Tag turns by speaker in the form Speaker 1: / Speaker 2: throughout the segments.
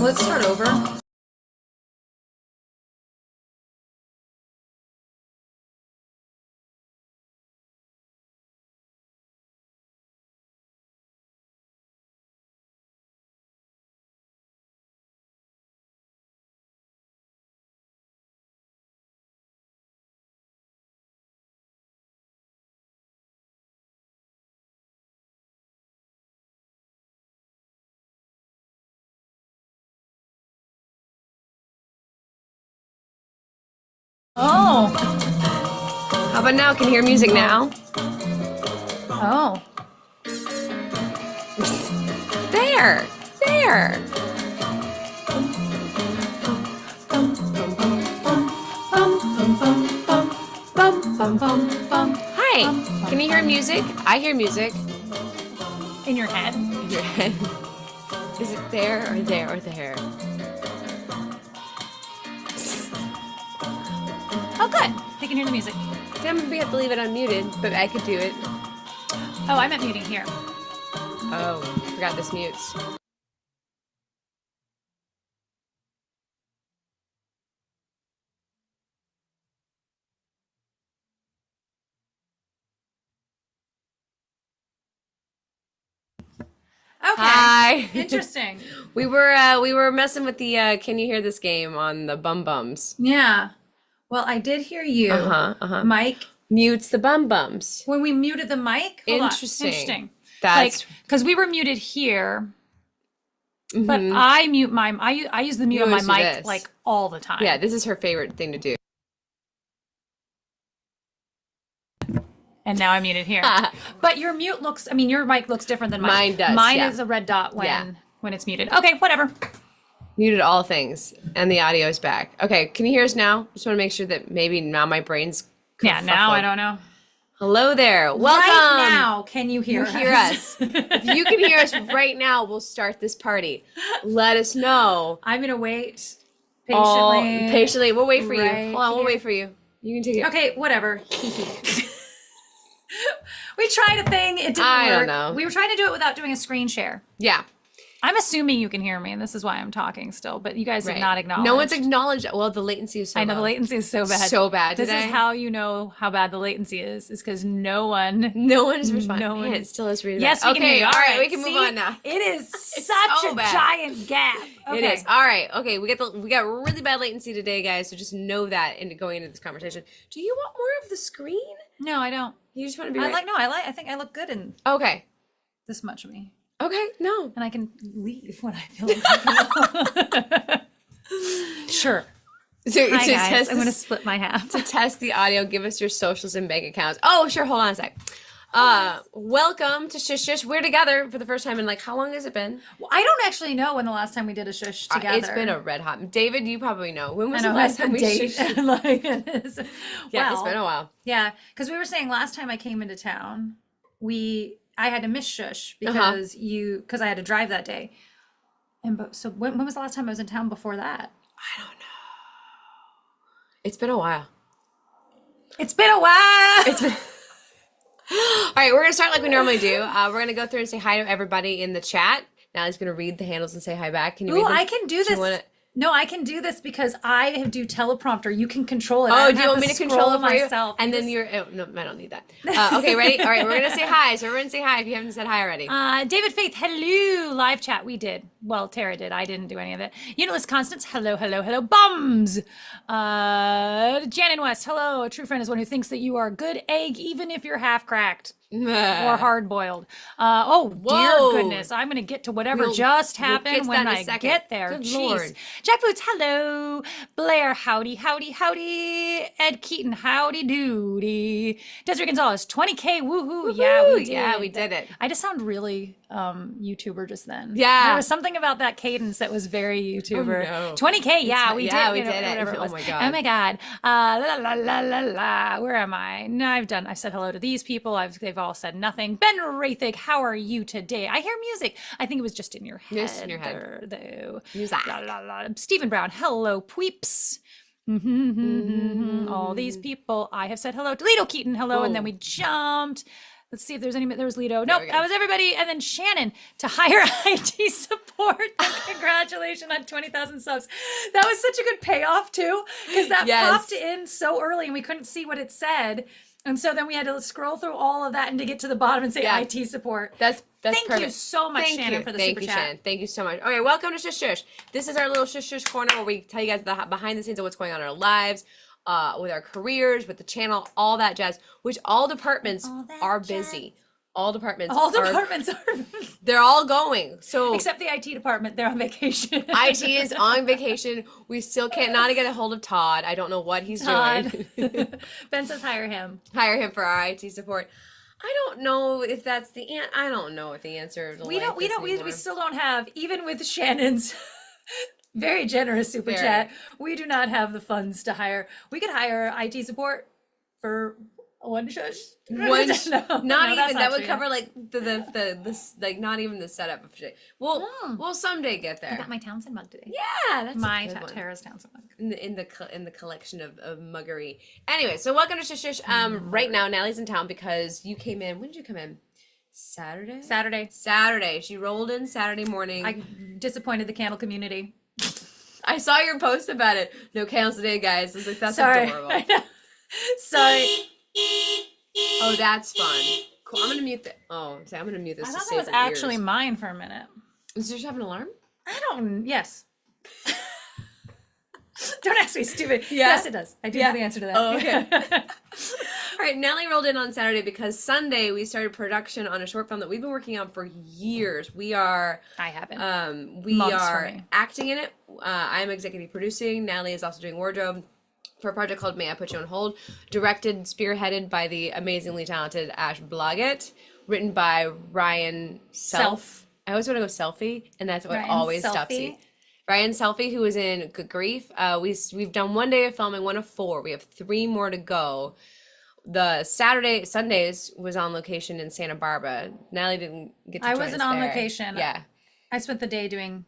Speaker 1: Let's start over. Oh.
Speaker 2: How about now? Can you hear music now?
Speaker 1: Oh.
Speaker 2: There. Hi. Can you hear music? I hear music.
Speaker 1: In your head?
Speaker 2: In your head. Is it there or there or there?
Speaker 1: Oh, good. They can hear the music.
Speaker 2: Then we have to leave it unmuted, but I could do it.
Speaker 1: Oh, I meant muting here.
Speaker 2: Oh, forgot this mutes.
Speaker 1: Okay.
Speaker 2: Hi.
Speaker 1: Interesting.
Speaker 2: We were messing with the can you hear this game on the bum bums.
Speaker 1: Yeah. Well, I did hear you. Mike.
Speaker 2: Mutes the bum bums.
Speaker 1: When we muted the mic? Hold on.
Speaker 2: Interesting.
Speaker 1: That's like, because we were muted here, but I use the mute on my mic like all the time.
Speaker 2: Yeah, this is her favorite thing to do.
Speaker 1: And now I'm muted here. But your mute looks, your mic looks different than mine.
Speaker 2: Mine does.
Speaker 1: Mine is a red dot when it's muted. Okay, whatever.
Speaker 2: Muted all things, and the audio is back. Okay, can you hear us now? Just want to make sure that maybe now my brain's
Speaker 1: now I don't know.
Speaker 2: Hello there. Welcome.
Speaker 1: Right now, can you hear
Speaker 2: us? If you can hear us right now, we'll start this party. Let us know.
Speaker 1: I'm gonna wait patiently.
Speaker 2: Patiently. We'll wait for you. Hold on, we'll wait for you. You can take it.
Speaker 1: Okay, whatever. We tried a thing. It didn't work.
Speaker 2: I don't know.
Speaker 1: We were trying to do it without doing a screen share.
Speaker 2: Yeah.
Speaker 1: I'm assuming you can hear me, and this is why I'm talking still, but you guys did not acknowledge.
Speaker 2: No one's acknowledged. Well, the latency is so bad.
Speaker 1: I know the latency is so bad.
Speaker 2: So bad
Speaker 1: today.
Speaker 2: This
Speaker 1: is how you know how bad the latency is because no one
Speaker 2: is responding. Man, it still is really bad.
Speaker 1: Yes, we can hear you.
Speaker 2: All right, we can move on now.
Speaker 1: It is such a giant gap. Okay.
Speaker 2: It is. All right. Okay, we got really bad latency today, guys, so just know that going into this conversation. Do you want more of the screen?
Speaker 1: No, I don't.
Speaker 2: You just want to be
Speaker 1: I think I look good in this much of me.
Speaker 2: Okay, no.
Speaker 1: And I can leave when I feel like Sure. Hi, guys. I'm going to split my half.
Speaker 2: To test the audio, give us your socials and bank accounts. Oh, sure. Hold on a sec. Welcome to Shush Shush. We're together for the first time in how long has it been?
Speaker 1: Well, I don't actually know when the last time we did a shush together.
Speaker 2: It's been a red hot. David, you probably know. When was the last time we shushed? Yeah, it's been a while.
Speaker 1: Yeah, because we were saying last time I came into town, I had to miss shush because I had to drive that day. So when was the last time I was in town before that?
Speaker 2: I don't know. It's been a while.
Speaker 1: It's been a while.
Speaker 2: All right, we're gonna start like we normally do. We're gonna go through and say hi to everybody in the chat. Natalie's gonna read the handles and say hi back. Can you read them?
Speaker 1: I can do this. No, I can do this because I do teleprompter. You can control it.
Speaker 2: Oh, do you want me to control it for
Speaker 1: myself?
Speaker 2: And then no, I don't need that. Okay, ready? All right, we're going to say hi. So everyone say hi if you haven't said hi already.
Speaker 1: David Faith, hello. Live chat, we did. Well, Tara did. I didn't do any of it. Unitless Constance, hello, hello, hello. Bums. Janin West, hello. A true friend is one who thinks that you are a good egg even if you're half cracked. Or hard boiled. Dear goodness, I'm gonna get to whatever just happened when I get there.
Speaker 2: Good
Speaker 1: Jeez.
Speaker 2: Lord.
Speaker 1: Jack Boots, hello. Blair, howdy, howdy, howdy. Ed Keaton, howdy doody. Desiree Gonzalez, 20K, woohoo. Yeah,
Speaker 2: we did it.
Speaker 1: I just sound really YouTuber just then.
Speaker 2: Yeah.
Speaker 1: There was something about that cadence that was very YouTuber.
Speaker 2: Oh, no.
Speaker 1: 20K, we did.
Speaker 2: We did it.
Speaker 1: Whatever it was.
Speaker 2: Oh my God.
Speaker 1: Oh my God. La la la la la. Where am I? No, I've said hello to these people. They've all said nothing. Ben Rathig, how are you today? I hear music. I think it was just in your head.
Speaker 2: Just in your head.
Speaker 1: Though.
Speaker 2: Music.
Speaker 1: La, la, la. Stephen Brown, hello, Pweeps. All these people I have said hello. Toledo Keaton, hello. And then we jumped. Let's see if there's any. There was Lido. Nope,
Speaker 2: we go.
Speaker 1: that was everybody. And then Shannon to hire IT support. Congratulations on 20,000 subs. That was such a good payoff too, because that popped in so early and we couldn't see what it said. And so then we had to scroll through all of that and to get to the bottom and say IT support.
Speaker 2: That's
Speaker 1: Thank
Speaker 2: perfect.
Speaker 1: you so much, Shannon, for the super chat.
Speaker 2: Shannon. Thank you so much. Okay, welcome to Shush Shush. This is our little Shush Shush corner where we tell you guys the behind the scenes of what's going on in our lives, with our careers, with the channel, all that jazz, which all departments are busy. All departments are they're all going. So
Speaker 1: except the IT department, they're on vacation.
Speaker 2: IT is on vacation. We still can't not get a hold of Todd. I don't know what he's doing.
Speaker 1: Ben says hire him.
Speaker 2: Hire him for our IT support. I don't know if that's I don't know if the answer is
Speaker 1: we still don't have, even with Shannon's very generous super chat, we do not have the funds to hire. We could hire IT support for one shush.
Speaker 2: Not even that would
Speaker 1: true,
Speaker 2: cover like the like not even the setup of shit. We'll someday get there.
Speaker 1: I got my Townsend mug today.
Speaker 2: Yeah, that's
Speaker 1: my Tara's Townsend mug
Speaker 2: in the collection of muggery. Anyway, so welcome to Shush Shush. Right now Natalie's in town because you came in. When did you come in? Saturday. She rolled in Saturday morning.
Speaker 1: I disappointed the candle community.
Speaker 2: I saw your post about it. No candles today, guys. I was like, that's adorable.
Speaker 1: Sorry.
Speaker 2: Oh, that's fun. Cool. I'm gonna mute this. I'm gonna mute this.
Speaker 1: I thought that was actually mine for a minute.
Speaker 2: Does yours have an alarm?
Speaker 1: Yes. Don't ask me, stupid.
Speaker 2: Yeah?
Speaker 1: Yes, it does. I do know the answer to that.
Speaker 2: Oh, okay. All right, Natalie rolled in on Saturday because Sunday we started production on a short film that we've been working on for years. I haven't. We are acting in it. I'm executive producing. Natalie is also doing wardrobe for a project called May I Put You on Hold, directed, spearheaded by the amazingly talented Ash Blodgett, written by Ryan Self. I always want to go Selfie, and that's what always stops me. Ryan Selfie, who was in Good Grief. We've done 1 day of filming, 1 of 4. We have 3 more to go. The Sundays was on location in Santa Barbara. Natalie didn't get to join us. I wasn't on
Speaker 1: location.
Speaker 2: Yeah.
Speaker 1: I spent the day doing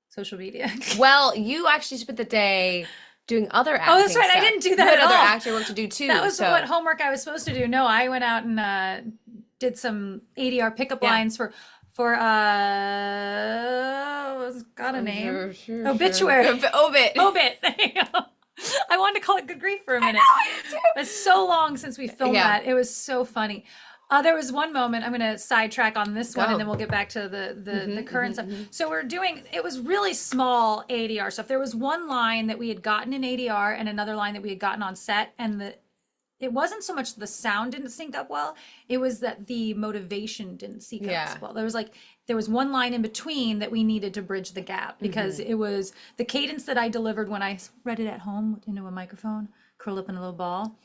Speaker 1: social media.
Speaker 2: Well, you actually spent the day doing other acting.
Speaker 1: Oh, that's right.
Speaker 2: Stuff.
Speaker 1: I didn't do that at all.
Speaker 2: Other acting work to do too.
Speaker 1: That was what homework I was supposed to do. No, I went out and did some ADR pickup lines for what's got a name? Obituary. Obit. There you go. I wanted to call it Good Grief for a minute. I know, it's so long since we filmed that. It was so funny. There was one moment, I'm going to sidetrack on this one and then we'll get back to the current stuff. So it was really small ADR stuff. There was one line that we had gotten in ADR and another line that we had gotten on set, and it wasn't so much the sound didn't sync up well, it was that the motivation didn't sync up as well. There was one line in between that we needed to bridge the gap because it was the cadence that I delivered when I read it at home into a microphone, curled up in a little ball.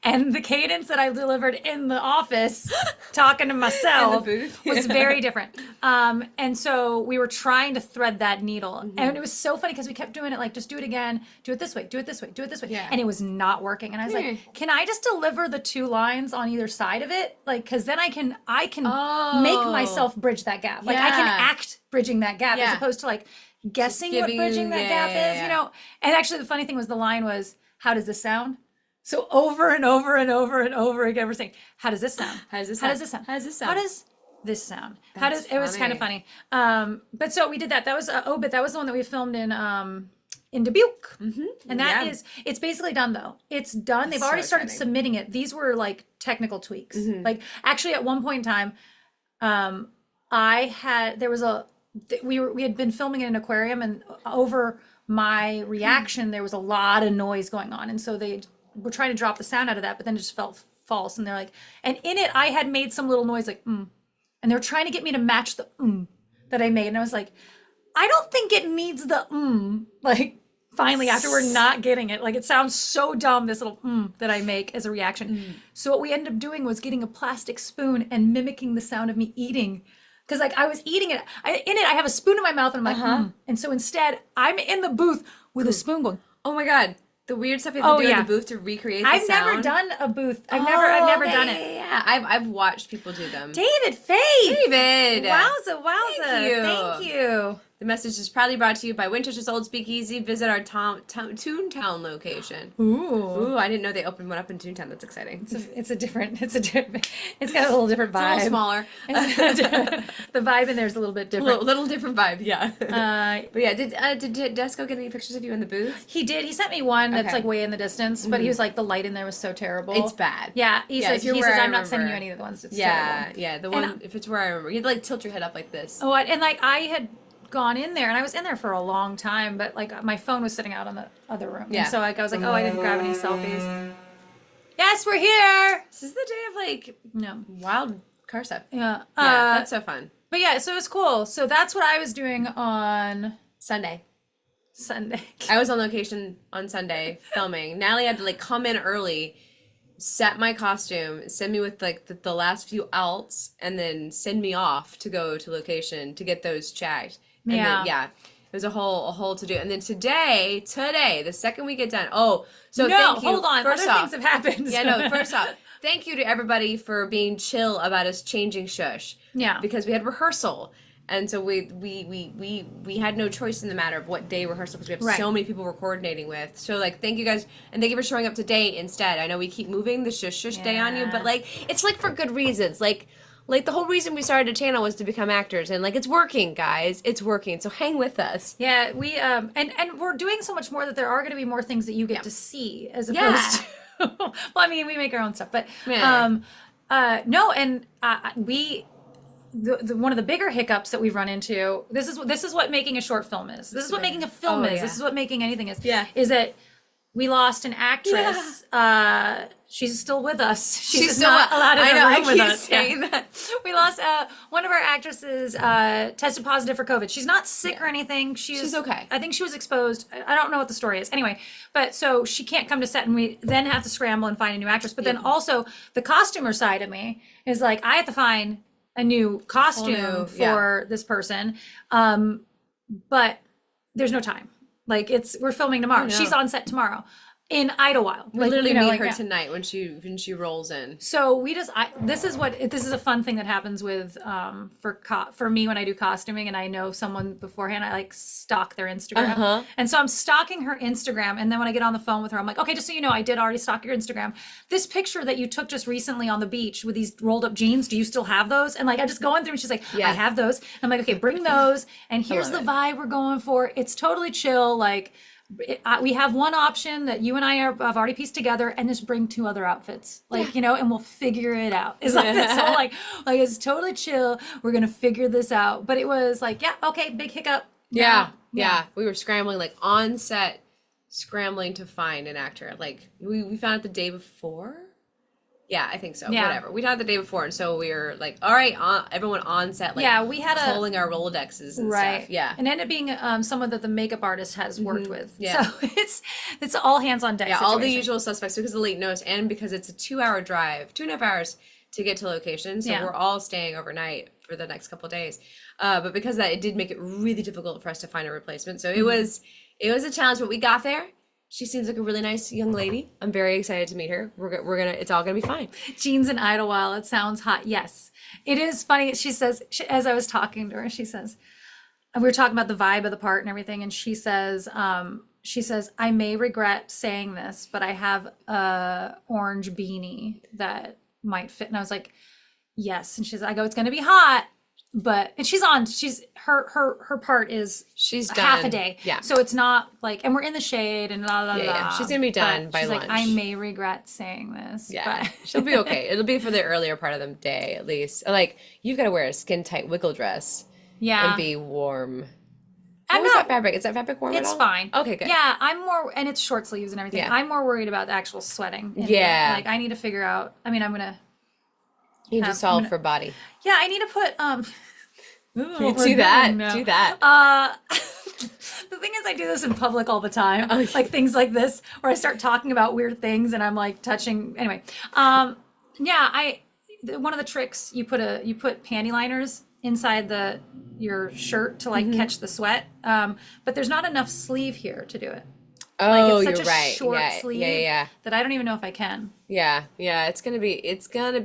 Speaker 1: And the cadence that I delivered in the office talking to myself was very different. And so we were trying to thread that needle. And it was so funny because we kept doing it just do it again, do it this way, do it this way, do it this way. Yeah. And it was not working. And I was like, can I just deliver the 2 lines on either side of it? Because then I can make myself bridge that gap. I can act bridging that gap as opposed to guessing what bridging that gap is, And actually the funny thing was the line was, how does this sound? So over and over and over and over again, we're saying, how does this sound? How does this sound? How does this sound? How does this sound? How does this sound? It was kind of funny. But so we did that. That was Obit. That was the one that we filmed in Dubuque. And it's basically done though. It's done. They've already started submitting it. These were technical tweaks. Actually at one point in time, we had been filming in an aquarium, and over my reaction, there was a lot of noise going on. And so they were trying to drop the sound out of that, but then it just felt false. And they're like, and in it, I had made some little noise and they're trying to get me to match the that I made. And I was like, I don't think it needs the finally, after we're not getting it, it sounds so dumb, this little that I make as a reaction. So what we ended up doing was getting a plastic spoon and mimicking the sound of me eating. Because I was eating it. I have a spoon in my mouth and I'm like, And so instead, I'm in the booth with a spoon going,
Speaker 2: oh my God. The weird stuff you have to do in the booth to recreate the sound.
Speaker 1: I've never done a booth. I've never done it.
Speaker 2: Yeah, I've watched people do them.
Speaker 1: David Faith.
Speaker 2: David.
Speaker 1: Wowza. Thank you.
Speaker 2: The message is proudly brought to you by Winchester's Old Speakeasy. Visit our Toontown location.
Speaker 1: Ooh,
Speaker 2: I didn't know they opened one up in Toontown. That's exciting.
Speaker 1: It's got a little different vibe.
Speaker 2: It's a little smaller.
Speaker 1: The vibe in there is a little bit different.
Speaker 2: Little different vibe, yeah. But yeah, did Desco get any pictures of you in the booth?
Speaker 1: He did. He sent me one that's like way in the distance, but he was like, the light in there was so terrible.
Speaker 2: It's bad.
Speaker 1: Yeah, he says I'm not sending you any of the ones. It's terrible.
Speaker 2: Yeah, the one, if it's where I remember. You'd like tilt your head up like this.
Speaker 1: Oh, and like I had gone in there and I was in there for a long time, but like my phone was sitting out on the other room. Yeah. And so like I was like, oh, I didn't grab any selfies. Yes, we're here.
Speaker 2: This is the day of like wild car stuff.
Speaker 1: Yeah.
Speaker 2: That's so fun.
Speaker 1: But yeah, so it was cool. So that's what I was doing on
Speaker 2: Sunday.
Speaker 1: I
Speaker 2: was on location on Sunday filming. Natalie had to like come in early, set my costume, send me with like the last few alts, and then send me off to go to location to get those checked. And then, it was a whole to do. And then today, the second we get done. Oh, so thank you.
Speaker 1: Hold on. Other things have happened.
Speaker 2: First off, thank you to everybody for being chill about us changing shush.
Speaker 1: Yeah.
Speaker 2: Because we had rehearsal. And so we had no choice in the matter of what day rehearsal, because we have so many people we're coordinating with. So like, thank you guys, and thank you for showing up today instead. I know we keep moving the shush day on you, but like it's like for good reasons. Like the whole reason we started a channel was to become actors, and like it's working, guys. It's working. So hang with us.
Speaker 1: Yeah, we and we're doing so much more that there are going to be more things that you get to see as opposed to. Well, I mean, we make our own stuff, but no, and we. One of the bigger hiccups that we've run into, this is what making a short film is. This is what making a film is. This is what making anything is.
Speaker 2: Yeah.
Speaker 1: Is that we lost an actress. She's still with us. She's
Speaker 2: still
Speaker 1: not allowed in the room with us.
Speaker 2: Saying that.
Speaker 1: We lost one of our actresses tested positive for COVID. She's not sick or anything. She's
Speaker 2: okay.
Speaker 1: I think she was exposed. I don't know what the story is. Anyway, but so she can't come to set, and we then have to scramble and find a new actress. But then also the costumer side of me is like, I have to find a new costume for this person. But there's no time. Like we're filming tomorrow. She's on set tomorrow in Idyllwild.
Speaker 2: We literally meet her tonight when she rolls in.
Speaker 1: So this is a fun thing that happens with for me when I do costuming and I know someone beforehand. I like stalk their Instagram, and so I'm stalking her Instagram, and then when I get on the phone with her, I'm like, okay, just so you know, I did already stalk your Instagram. This picture that you took just recently on the beach with these rolled up jeans, do you still have those? And like I'm just going through, and she's like, I have those. And I'm like, okay, bring those, and here's the vibe we're going for. It's totally chill, like. We have one option that you and I have already pieced together, and just bring 2 other outfits, like and we'll figure it out. It's like this whole like it's totally chill. We're gonna figure this out. But it was like, okay, big hiccup.
Speaker 2: Yeah. We were scrambling like on set, scrambling to find an actor. Like we found it the day before. Yeah, I think so. Yeah. Whatever. We found it the day before, and so we were like, all right, everyone on set, like
Speaker 1: we had
Speaker 2: pulling our Rolodexes and stuff. Yeah.
Speaker 1: And ended up being someone that the makeup artist has worked with. Yeah. So it's all hands on deck.
Speaker 2: Yeah, all the usual suspects because of the late notice and because it's a 2-hour drive, 2.5 hours to get to location. So we're all staying overnight for the next couple of days. But because of that, it did make it really difficult for us to find a replacement. So it was a challenge, but we got there. She seems like a really nice young lady. I'm very excited to meet her. It's all gonna be fine.
Speaker 1: Jeans and Idyllwild. It sounds hot. Yes, it is funny. She says, as I was talking to her, she says, we were talking about the vibe of the part and everything, and she says, I may regret saying this, but I have a orange beanie that might fit. And I was like, yes. And I go, it's gonna be hot. But her part is
Speaker 2: she's
Speaker 1: half
Speaker 2: done.
Speaker 1: A day.
Speaker 2: Yeah.
Speaker 1: So it's not like, and we're in the shade and la la la.
Speaker 2: Yeah. She's gonna be done by lunch.
Speaker 1: Like, I may regret saying this.
Speaker 2: Yeah.
Speaker 1: But
Speaker 2: She'll be okay. It'll be for the earlier part of the day at least. Like you've got to wear a skin tight wiggle dress. Yeah. And be warm. What was that fabric? Is that fabric warm at all?
Speaker 1: It's fine.
Speaker 2: Okay, good.
Speaker 1: Yeah, I'm more, and it's short sleeves and everything. Yeah. I'm more worried about the actual sweating.
Speaker 2: Yeah.
Speaker 1: Like I need to figure out. I mean, I'm gonna.
Speaker 2: You need to solve for body.
Speaker 1: Yeah, I need to put
Speaker 2: do that.
Speaker 1: The thing is, I do this in public all the time, like things like this, where I start talking about weird things and I'm like touching. Anyway, one of the tricks you put panty liners inside your shirt to like catch the sweat, but there's not enough sleeve here to do it.
Speaker 2: Oh,
Speaker 1: like, it's such
Speaker 2: you're
Speaker 1: a
Speaker 2: right.
Speaker 1: Short sleeve that I don't even know if I can.
Speaker 2: Yeah. It's gonna be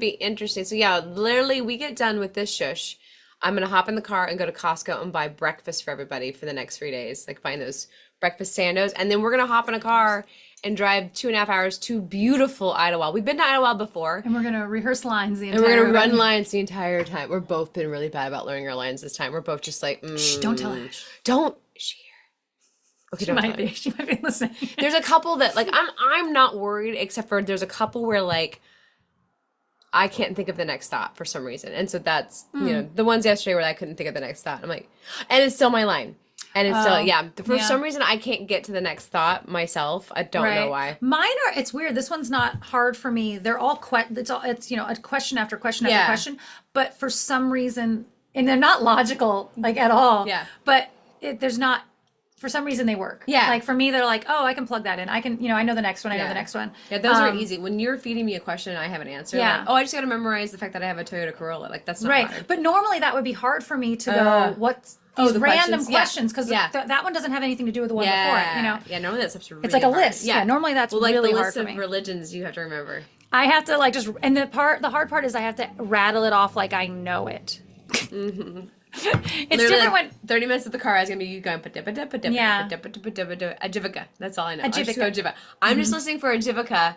Speaker 2: interesting. So yeah, literally, we get done with this shush. I'm going to hop in the car and go to Costco and buy breakfast for everybody for the next 3 days, like buying those breakfast sandos. And then we're going to hop in a car and drive 2.5 hours to beautiful Idyllwild. We've been to Idyllwild before.
Speaker 1: And we're going to rehearse lines the entire
Speaker 2: time. And we're going to run lines the entire time. We're both been really bad about learning our lines this time. We're both just like,
Speaker 1: Shh, don't tell Ash.
Speaker 2: Don't. Is she here? Okay,
Speaker 1: she might be. She might be listening.
Speaker 2: There's a couple that, like, I'm not worried, except for there's a couple where, like, I can't think of the next thought for some reason. And so that's, you know, the ones yesterday where I couldn't think of the next thought. I'm like, and it's still my line. And it's still, for some reason I can't get to the next thought myself. I don't know why.
Speaker 1: Mine are, it's weird. This one's not hard for me. They're all, it's, you know, a question after question after question. But for some reason, and they're not logical, like, at all.
Speaker 2: Yeah.
Speaker 1: But there's not, for some reason they work.
Speaker 2: Yeah.
Speaker 1: Like for me, they're like, oh, I can plug that in. I can, you know, I know the next one. I know the next one.
Speaker 2: Yeah, those are easy. When you're feeding me a question and I have an answer, like, oh, I just got to memorize the fact that I have a Toyota Corolla. Like, that's not hard.
Speaker 1: But normally that would be hard for me to go, what's these random questions? Because that one doesn't have anything to do with the one before it, you know?
Speaker 2: Yeah, normally that stuff's really
Speaker 1: It's like a
Speaker 2: hard.
Speaker 1: list. Yeah, normally that's
Speaker 2: like
Speaker 1: really
Speaker 2: the
Speaker 1: hard
Speaker 2: list
Speaker 1: for
Speaker 2: of
Speaker 1: me.
Speaker 2: religions you have to remember.
Speaker 1: I have to like just, and the hard part is I have to rattle it off like I know it.
Speaker 2: Mm-hmm.
Speaker 1: It's
Speaker 2: literally
Speaker 1: different
Speaker 2: like
Speaker 1: when
Speaker 2: 30 minutes of the car is gonna be you going Ajivika. That's all I know. Ajivika. I'm just listening for Ajivika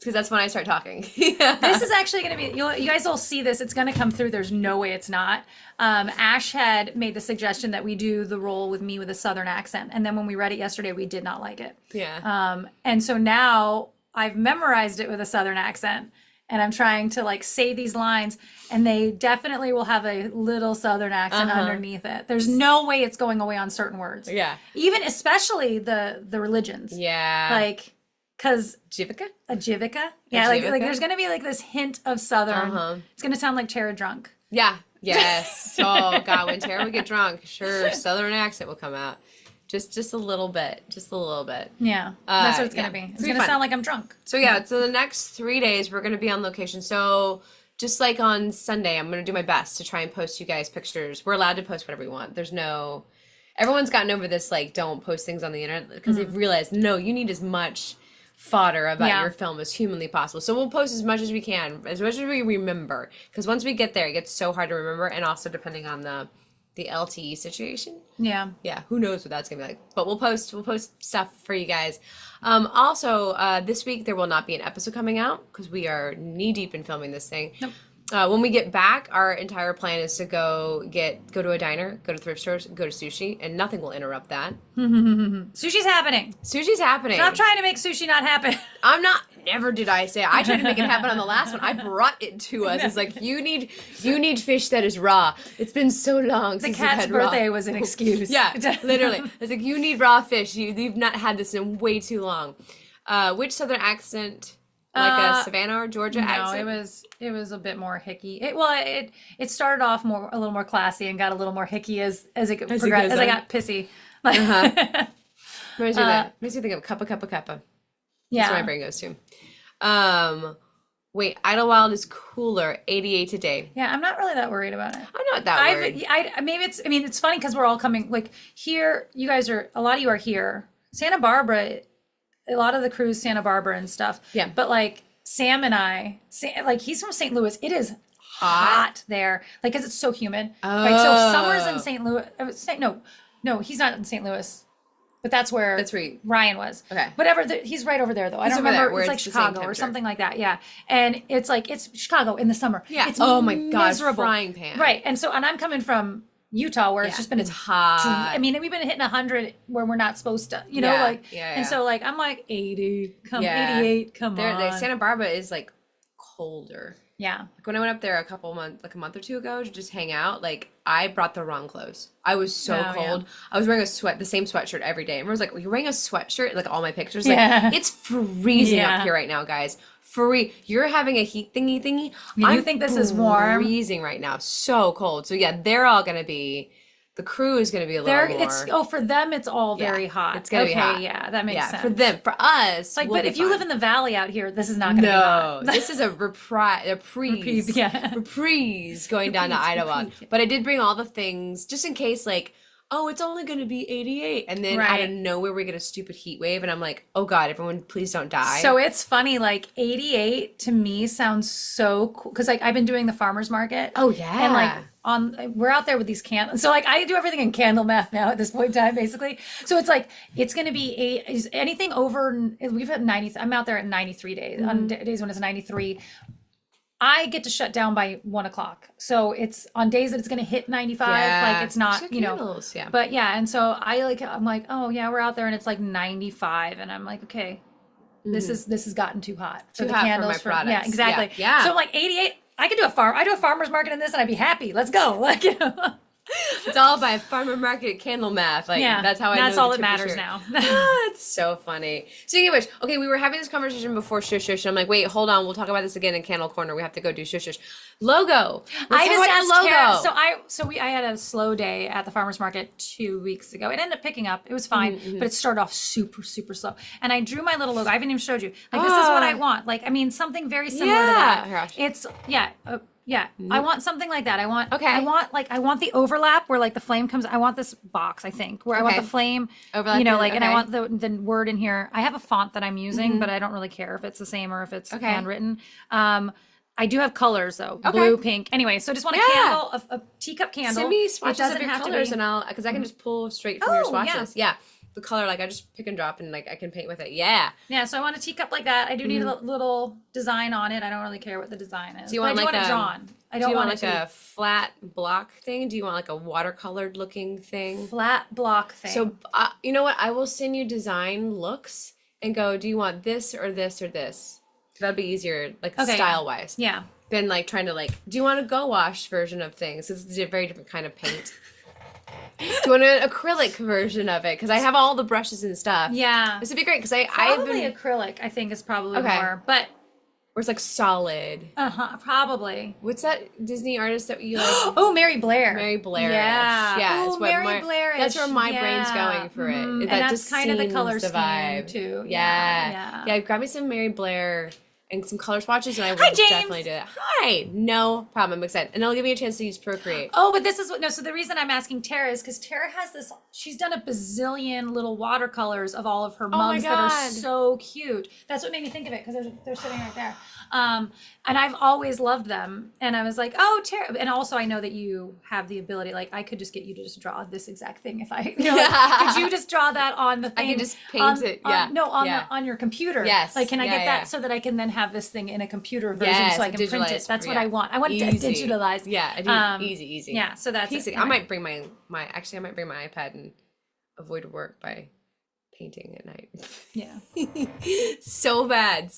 Speaker 2: because that's when I start talking.
Speaker 1: This is actually going to be, you guys will see this. It's going to come through. There's no way it's not. Ash had made the suggestion that we do the role with me with a Southern accent. And then when we read it yesterday, we did not like it.
Speaker 2: Yeah.
Speaker 1: And so now I've memorized it with a Southern accent. And I'm trying to like say these lines, and they definitely will have a little Southern accent underneath it. There's no way it's going away on certain words.
Speaker 2: Yeah.
Speaker 1: Even especially the religions.
Speaker 2: Yeah.
Speaker 1: Like, cause
Speaker 2: Ajivika?
Speaker 1: Yeah, like there's gonna be like this hint of Southern. It's gonna sound like Tara drunk.
Speaker 2: Yeah. Yes. Oh God, when Tara would get drunk, sure, Southern accent will come out. Just a little bit. Just a little bit.
Speaker 1: Yeah. That's what it's going to be. It's going to sound like I'm drunk.
Speaker 2: So so the next 3 days we're going to be on location. So just like on Sunday, I'm going to do my best to try and post you guys pictures. We're allowed to post whatever we want. Everyone's gotten over this, like, don't post things on the internet because they've realized, no, you need as much fodder about your film as humanly possible. So we'll post as much as we can, as much as we remember. Because once we get there, it gets so hard to remember. And also depending on the LTE situation.
Speaker 1: Yeah.
Speaker 2: Who knows what that's gonna be like? But we'll post stuff for you guys. Also, this week there will not be an episode coming out because we are knee deep in filming this thing.
Speaker 1: Nope.
Speaker 2: When we get back, our entire plan is to go to a diner, go to thrift stores, go to sushi, and nothing will interrupt that.
Speaker 1: Sushi's happening.
Speaker 2: Sushi's happening.
Speaker 1: Stop trying to make sushi not happen.
Speaker 2: I'm not. Never did I say. I tried to make it happen on the last one. I brought it to us. It's like you need fish that is raw. It's been so long since you've had raw.
Speaker 1: The cat's birthday was an excuse.
Speaker 2: Yeah, literally. It's like you need raw fish. You've not had this in way too long. Which Southern accent? Like a Savannah or Georgia accent?
Speaker 1: No, it was a bit more hicky. It started off a little more classy and got a little more hicky as it progressed, as I got pissy.
Speaker 2: Makes me think of Kappa.
Speaker 1: Yeah.
Speaker 2: That's where my brain goes to. Wait, Idyllwild is cooler. 88 today.
Speaker 1: Yeah, I'm not really that worried about it.
Speaker 2: I'm not that worried.
Speaker 1: It's funny because we're all coming, like, here, you guys are, a lot of you are here. Santa Barbara, a lot of the crew's Santa Barbara and stuff. Yeah. But, like, Sam and I, he's from St. Louis. It is hot there. Like, because it's so humid. Oh. Like, so summer's in St. Louis. No, he's not in St. Louis. But that's where Ryan was. Okay. Whatever. He's right over there, though. I don't remember. It's like Chicago or something like that. Yeah. And it's like, it's Chicago in the summer. Yeah. It's
Speaker 2: my God.
Speaker 1: Miserable.
Speaker 2: Frying pan.
Speaker 1: Right. And I'm coming from Utah where it's hot. I mean, we've been hitting 100 where we're not supposed to, you know, and so like, I'm like 80, 88, come on.
Speaker 2: Santa Barbara is like colder.
Speaker 1: Yeah.
Speaker 2: Like when I went up there a month or two ago to just hang out, like I brought the wrong clothes. I was so cold. Yeah. I was wearing the same sweatshirt every day. And everyone was like, well, you're wearing a sweatshirt? Like all my pictures. Like it's freezing up here right now, guys. You're having a heat thingy.
Speaker 1: You think this is warm?
Speaker 2: Freezing right now. So cold. So yeah, they're all going to be, the crew is going to be a little more.
Speaker 1: For them, it's all very hot.
Speaker 2: It's going to be hot.
Speaker 1: Yeah, that makes sense.
Speaker 2: For them. For us,
Speaker 1: like, but if you live in the valley out here, this is not going to be hot.
Speaker 2: No, this is a reprise going down to Idyllwild. But I did bring all the things, just in case, like, oh, it's only going to be 88. And then out of nowhere, we get a stupid heat wave. And I'm like, oh God, everyone, please don't die.
Speaker 1: So it's funny, like 88 to me sounds so cool. Cause like I've been doing the farmer's market.
Speaker 2: Oh yeah.
Speaker 1: And like we're out there with these candles. So like I do everything in candle math now at this point in time, basically. So it's like, it's going to be is anything over, we've had 90, I'm out there at 93 days, on days when it's 93. I get to shut down by 1 o'clock. So it's on days that it's going to hit 95. Like it's not, you know, but yeah. And so I'm like, oh yeah, we're out there and it's like 95. And I'm like, okay, this has gotten too hot for the candles.
Speaker 2: For my products.
Speaker 1: Yeah, exactly.
Speaker 2: Yeah.
Speaker 1: So I'm like 88, I could do I do a farmer's market in this and I'd be happy. Let's go. Like, you know.
Speaker 2: It's all by farmer market candle math. Like that's how I know.
Speaker 1: That's all that matters now.
Speaker 2: It's so funny. Speaking of which, okay, we were having this conversation before shush shush. And I'm like, wait, hold on, we'll talk about this again in Candle Corner. We have to go do shush shush. Logo.
Speaker 1: I just asked Tara, I had a slow day at the farmer's market 2 weeks ago. It ended up picking up. It was fine, but it started off super, super slow. And I drew my little logo. I haven't even showed you. Like this is what I want. Like, I mean, something very similar to that. It's I want something like that. I want the overlap where like the flame comes. I want this box, I think, where I want the flame overlap, you know, like, and I want the word in here. I have a font that I'm using, but I don't really care if it's the same or if it's handwritten. I do have colors though, blue, pink. Anyway, so just want a candle, a teacup candle.
Speaker 2: Send me swatches of your colors and because I can just pull straight from your swatches. Yeah. The color, like I just pick and drop and like I can paint with it. Yeah.
Speaker 1: So I want a teacup like that. I do need a little design on it. I don't really care what the design is.
Speaker 2: Do you want
Speaker 1: like it drawn? I don't want
Speaker 2: like a flat block thing? Do you want like a watercolored looking thing?
Speaker 1: Flat block thing.
Speaker 2: So you know what? I will send you design looks and go, do you want this or this or this? That'd be easier, like style wise.
Speaker 1: Yeah.
Speaker 2: Than like trying to like, do you want a go wash version of things? It's a very different kind of paint. Do you want an acrylic version of it? Because I have all the brushes and stuff.
Speaker 1: Yeah.
Speaker 2: This would be great because I've been...
Speaker 1: acrylic, I think, is probably more. But...
Speaker 2: Or it's like solid.
Speaker 1: Probably.
Speaker 2: What's that Disney artist that you like?
Speaker 1: Oh, Mary Blair.
Speaker 2: Mary Blair.
Speaker 1: Yeah.
Speaker 2: Oh,
Speaker 1: Mary Blair.
Speaker 2: That's where my brain's going for it.
Speaker 1: And
Speaker 2: that
Speaker 1: that's
Speaker 2: just
Speaker 1: kind of the color
Speaker 2: the vibe
Speaker 1: too.
Speaker 2: Yeah. Grab me some Mary Blair and some color swatches, and I will definitely do it. Hi, no problem. I'm excited, and it'll give me a chance to use Procreate.
Speaker 1: Oh, but this is so the reason I'm asking Tara is because Tara has this. She's done a bazillion little watercolors of all of her mugs that are so cute. That's what made me think of it because they're sitting right there. And I've always loved them, and I was like, oh, Tara. And also, I know that you have the ability. Like, I could just get you to just draw this exact thing if I. You know, like, could you just draw that on the thing?
Speaker 2: I can just paint it.
Speaker 1: On your computer.
Speaker 2: Yes.
Speaker 1: Like, can I get that so that I can then have this thing in a computer version so I can print it? That's what I want. I want it digitalized.
Speaker 2: Yeah, I do easy.
Speaker 1: Yeah, so that's
Speaker 2: it. I might bring my iPad and avoid work by painting at night.
Speaker 1: Yeah.
Speaker 2: so bad.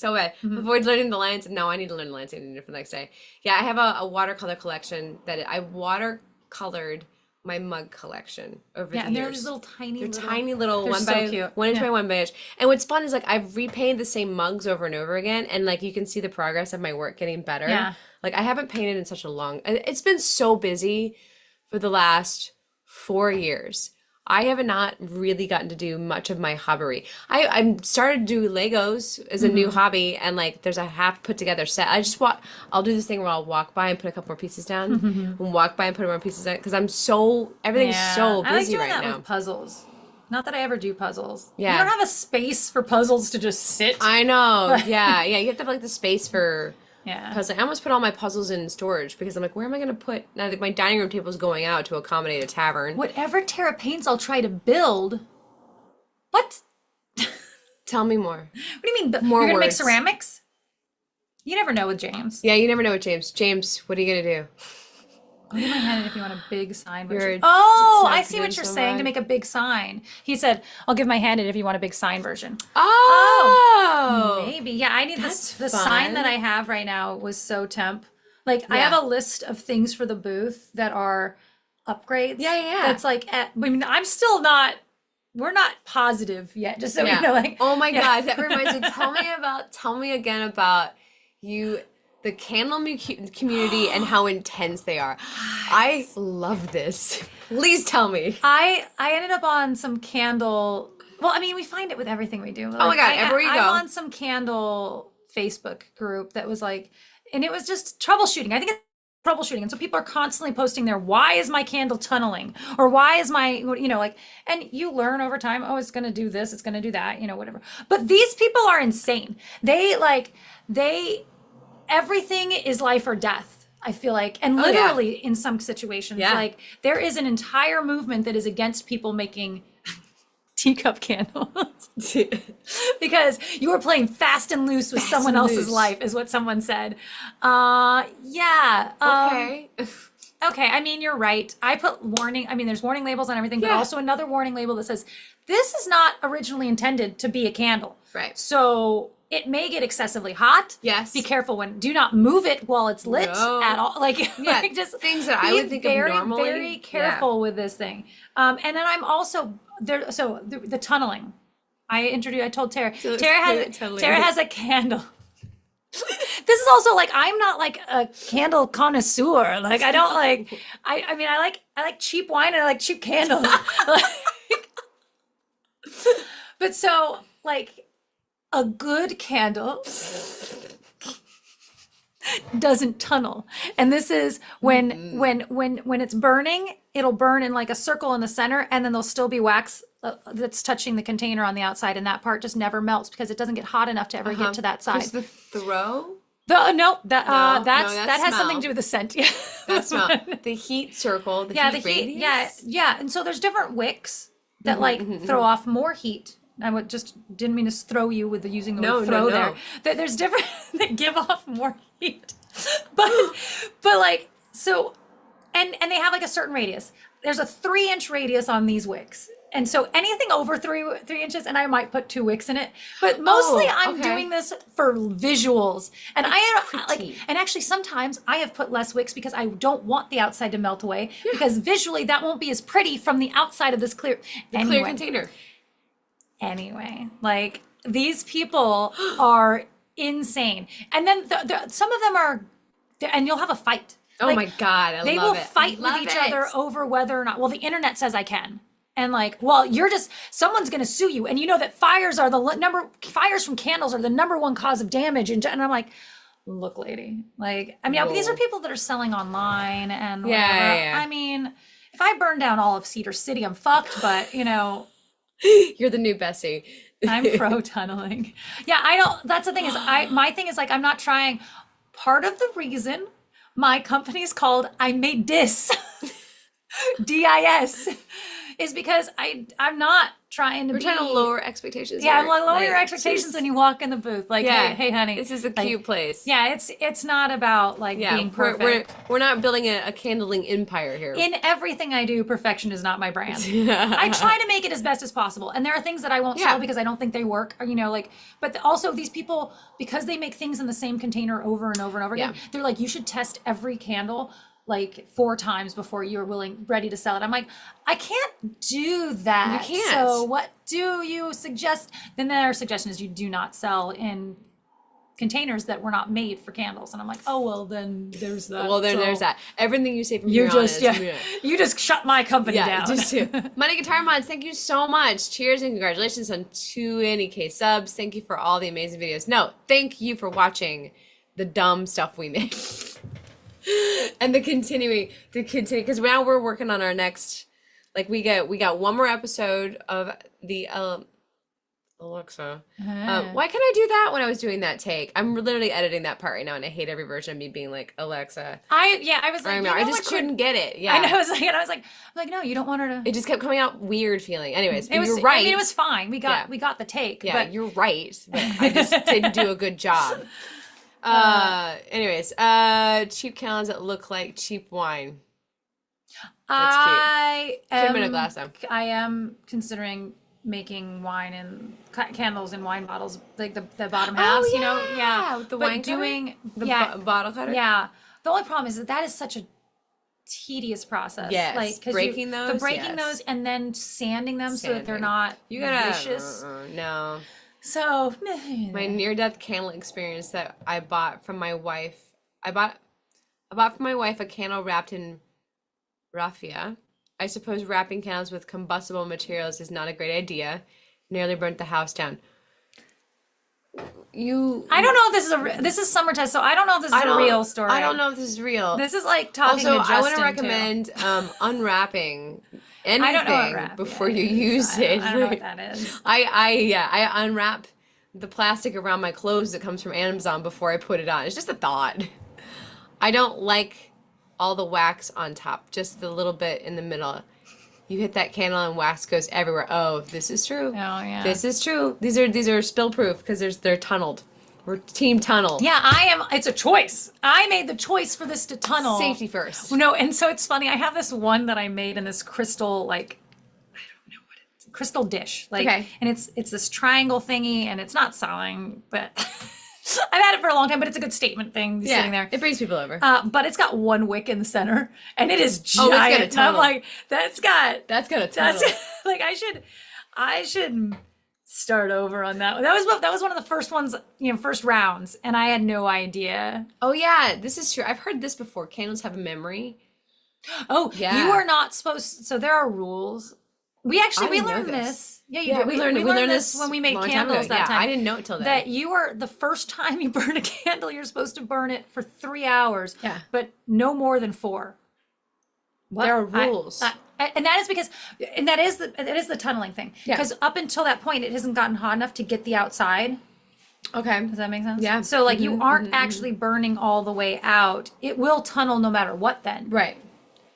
Speaker 2: Avoid learning the lines. No, I need to learn the lines for the next day. Yeah, I have a watercolor collection that I watercolored my mug collection over the years.
Speaker 1: And they're these little
Speaker 2: tiny little 1 by 1 inch by 1 inch. And what's fun is like I've repainted the same mugs over and over again, and like you can see the progress of my work getting better.
Speaker 1: Yeah.
Speaker 2: Like I haven't painted in such a long. It's been so busy for the last 4 years. I have not really gotten to do much of my hobby. I started to do Legos as a new hobby, and like there's a half put together set. I'll do this thing where I'll walk by and put a couple more pieces down, and walk by and put more pieces down because everything's so busy
Speaker 1: I like doing
Speaker 2: right
Speaker 1: that
Speaker 2: now.
Speaker 1: With puzzles. Not that I ever do puzzles.
Speaker 2: Yeah.
Speaker 1: You don't have a space for puzzles to just sit.
Speaker 2: I know. Yeah. You have to have like the space for.
Speaker 1: Yeah.
Speaker 2: Puzzling. I almost put all my puzzles in storage because I'm like, where am I going to put? Now my dining room table is going out to accommodate a tavern.
Speaker 1: Whatever Tara paints, I'll try to build. What?
Speaker 2: Tell me more.
Speaker 1: What do you mean?
Speaker 2: More
Speaker 1: You're going to make
Speaker 2: words.
Speaker 1: ceramics? You never know with James.
Speaker 2: Yeah, you never know with James. James, what are you going to do?
Speaker 1: I'll give my hand in if you want a big sign. I see what you're saying, to make a big sign. He said, I'll give my hand in if you want a big sign version.
Speaker 2: Oh.
Speaker 1: Maybe. Yeah, I need this. The sign that I have right now was so temp. Like, I have a list of things for the booth that are upgrades.
Speaker 2: Yeah.
Speaker 1: That's like, I'm still not, we're not positive yet, just so you know. Like,
Speaker 2: oh my God, that reminds me. Tell me again about you. The candle community and how intense they are. I love this. Please tell me.
Speaker 1: I ended up on some candle. Well, I mean, we find it with everything we do. Like,
Speaker 2: oh my God, everywhere you go.
Speaker 1: I'm on some candle Facebook group that was like, and it was just troubleshooting. I think troubleshooting. And so people are constantly posting there, why is my candle tunneling? Or why is my, like, and you learn over time, oh, it's going to do this, it's going to do that, whatever. But these people are insane. Everything is life or death, I feel like. And literally in some situations, like there is an entire movement that is against people making teacup candles because you were playing fast and loose with someone else's life, is what someone said. Okay. I mean, you're right. I put warning. I mean, there's warning labels on everything, but also another warning label that says this is not originally intended to be a candle.
Speaker 2: Right.
Speaker 1: So it may get excessively hot.
Speaker 2: Yes.
Speaker 1: Be careful do not move it while it's lit at all. Like just
Speaker 2: things that I would think of normally.
Speaker 1: Very careful with this thing. And then I'm also there. So the tunneling. I told Tara. So Tara has a candle. This is also like, I'm not like a candle connoisseur. Like I don't like. I mean, I like cheap wine and I like cheap candles. But so like. A good candle doesn't tunnel. And this is when it's burning, it'll burn in like a circle in the center, and then there'll still be wax that's touching the container on the outside, and that part just never melts because it doesn't get hot enough to ever get to that side.
Speaker 2: The throw?
Speaker 1: That has something to do with the scent. Yeah.
Speaker 2: That smell. The heat circle, the heat radius.
Speaker 1: Yeah. And so there's different wicks that throw off more heat. I didn't mean to throw you with using the word throw there. There's different that give off more heat, but like so, and they have like a certain radius. There's a 3-inch radius on these wicks, and so anything over 3 inches, and I might put 2 wicks in it, but mostly I'm doing this for visuals. And and actually sometimes I have put less wicks because I don't want the outside to melt away because visually that won't be as pretty from the outside of this clear
Speaker 2: container.
Speaker 1: Anyway, like these people are insane. And then some of them are, and you'll have a fight.
Speaker 2: Oh my God, I love it.
Speaker 1: They will fight with each other over whether or not, well, the internet says I can. And like, well, someone's going to sue you. And you know that fires from candles are the number one cause of damage. And I'm like, look, lady, like, I mean, these are people that are selling online and whatever. Yeah. I mean, if I burn down all of Cedar City, I'm fucked, but
Speaker 2: you're the new Bessie.
Speaker 1: I'm pro tunneling. Yeah, that's the thing is my thing is like, I'm not trying. Part of the reason my company is called I Made Dis, DIS, is because I'm not trying to
Speaker 2: We're trying to lower expectations.
Speaker 1: Yeah, I'm like, lower your expectations when you walk in the booth. Like, hey, honey.
Speaker 2: This is a cute place.
Speaker 1: Yeah, it's not about like being perfect.
Speaker 2: We're not building a candling empire here.
Speaker 1: In everything I do, perfection is not my brand. I try to make it as best as possible. And there are things that I won't sell because I don't think they work. Or, but also these people, because they make things in the same container over and over and over again, they're like, you should test every candle like 4 times before you're ready to sell it. I'm like, I can't do that.
Speaker 2: You can't.
Speaker 1: So what do you suggest? Then their suggestion is you do not sell in containers that were not made for candles. And I'm like, oh, well, then there's that.
Speaker 2: Well, then there's that. Everything you say from here on is...
Speaker 1: You just shut my company down.
Speaker 2: Just Money Guitar Mods, thank you so much. Cheers and congratulations on 20K subs. Thank you for all the amazing videos. No, thank you for watching the dumb stuff we make. And continuing because now we're working on our next, like we got one more episode of the Alexa. Why can't I do that when I was doing that take? I'm literally editing that part right now, and I hate every version of me being like Alexa.
Speaker 1: I was like,
Speaker 2: I just couldn't get it. Yeah,
Speaker 1: I know. I was like, no, you don't want her to.
Speaker 2: It just kept coming out weird feeling. Anyways, you're right.
Speaker 1: I mean, it was fine. We got the take.
Speaker 2: Yeah,
Speaker 1: but...
Speaker 2: you're right. But I just didn't do a good job. Anyways, cheap candles that look like cheap wine. That's cute. Should have been a glass though.
Speaker 1: I am considering making wine and candles in wine bottles, like the bottom halves,
Speaker 2: with the wine
Speaker 1: doing
Speaker 2: bottle cutter.
Speaker 1: Yeah. The only problem is that is such a tedious process.
Speaker 2: Yes.
Speaker 1: Like
Speaker 2: breaking those
Speaker 1: and then sanding them so that they're not vicious.
Speaker 2: No.
Speaker 1: So
Speaker 2: my near-death candle experience that I bought from my wife. I bought from my wife a candle wrapped in raffia. I suppose wrapping candles with combustible materials is not a great idea. Nearly burnt the house down. I
Speaker 1: don't know if this is summer test, so I don't know if this is a real story.
Speaker 2: I don't know if this is real.
Speaker 1: This is like talking
Speaker 2: also,
Speaker 1: to Justin.
Speaker 2: I want to recommend unwrapping anything before you use it.
Speaker 1: I don't know what that is.
Speaker 2: I unwrap the plastic around my clothes that comes from Amazon before I put it on. It's just a thought. I don't like all the wax on top, just the little bit in the middle. You hit that candle and wax goes everywhere. Oh, this is true. Oh yeah. This is true. These are spill proof because they're tunneled. We're team tunnel.
Speaker 1: Yeah, I am. It's a choice. I made the choice for this to tunnel.
Speaker 2: Safety first.
Speaker 1: No, and so it's funny. I have this one that I made in this crystal, like, I don't know what it's, crystal dish. Like, okay. And it's this triangle thingy, and it's not selling, but I've had it for a long time. But it's a good statement thing sitting there.
Speaker 2: It brings people over.
Speaker 1: But it's got one wick in the center, and it is giant. Oh, it's gonna tunnel. And I'm like, that's gonna tunnel. Like I should start over on that. That was one of the first ones, first rounds, and I had no idea.
Speaker 2: Oh yeah, this is true. I've heard this before. Candles have a memory.
Speaker 1: Oh yeah. You are not supposed. So there are rules. We learned this. Yeah, you did. We learned this when we made candles that time.
Speaker 2: I didn't know it till then.
Speaker 1: That you are the first time you burn a candle, you're supposed to burn it for 3 hours. Yeah. But no more than 4.
Speaker 2: What? There are rules.
Speaker 1: And that is because, and that is the tunneling thing. Yeah. Because up until that point, it hasn't gotten hot enough to get the outside.
Speaker 2: Okay.
Speaker 1: Does that make sense?
Speaker 2: Yeah.
Speaker 1: So like you aren't actually burning all the way out. It will tunnel no matter what then.
Speaker 2: Right.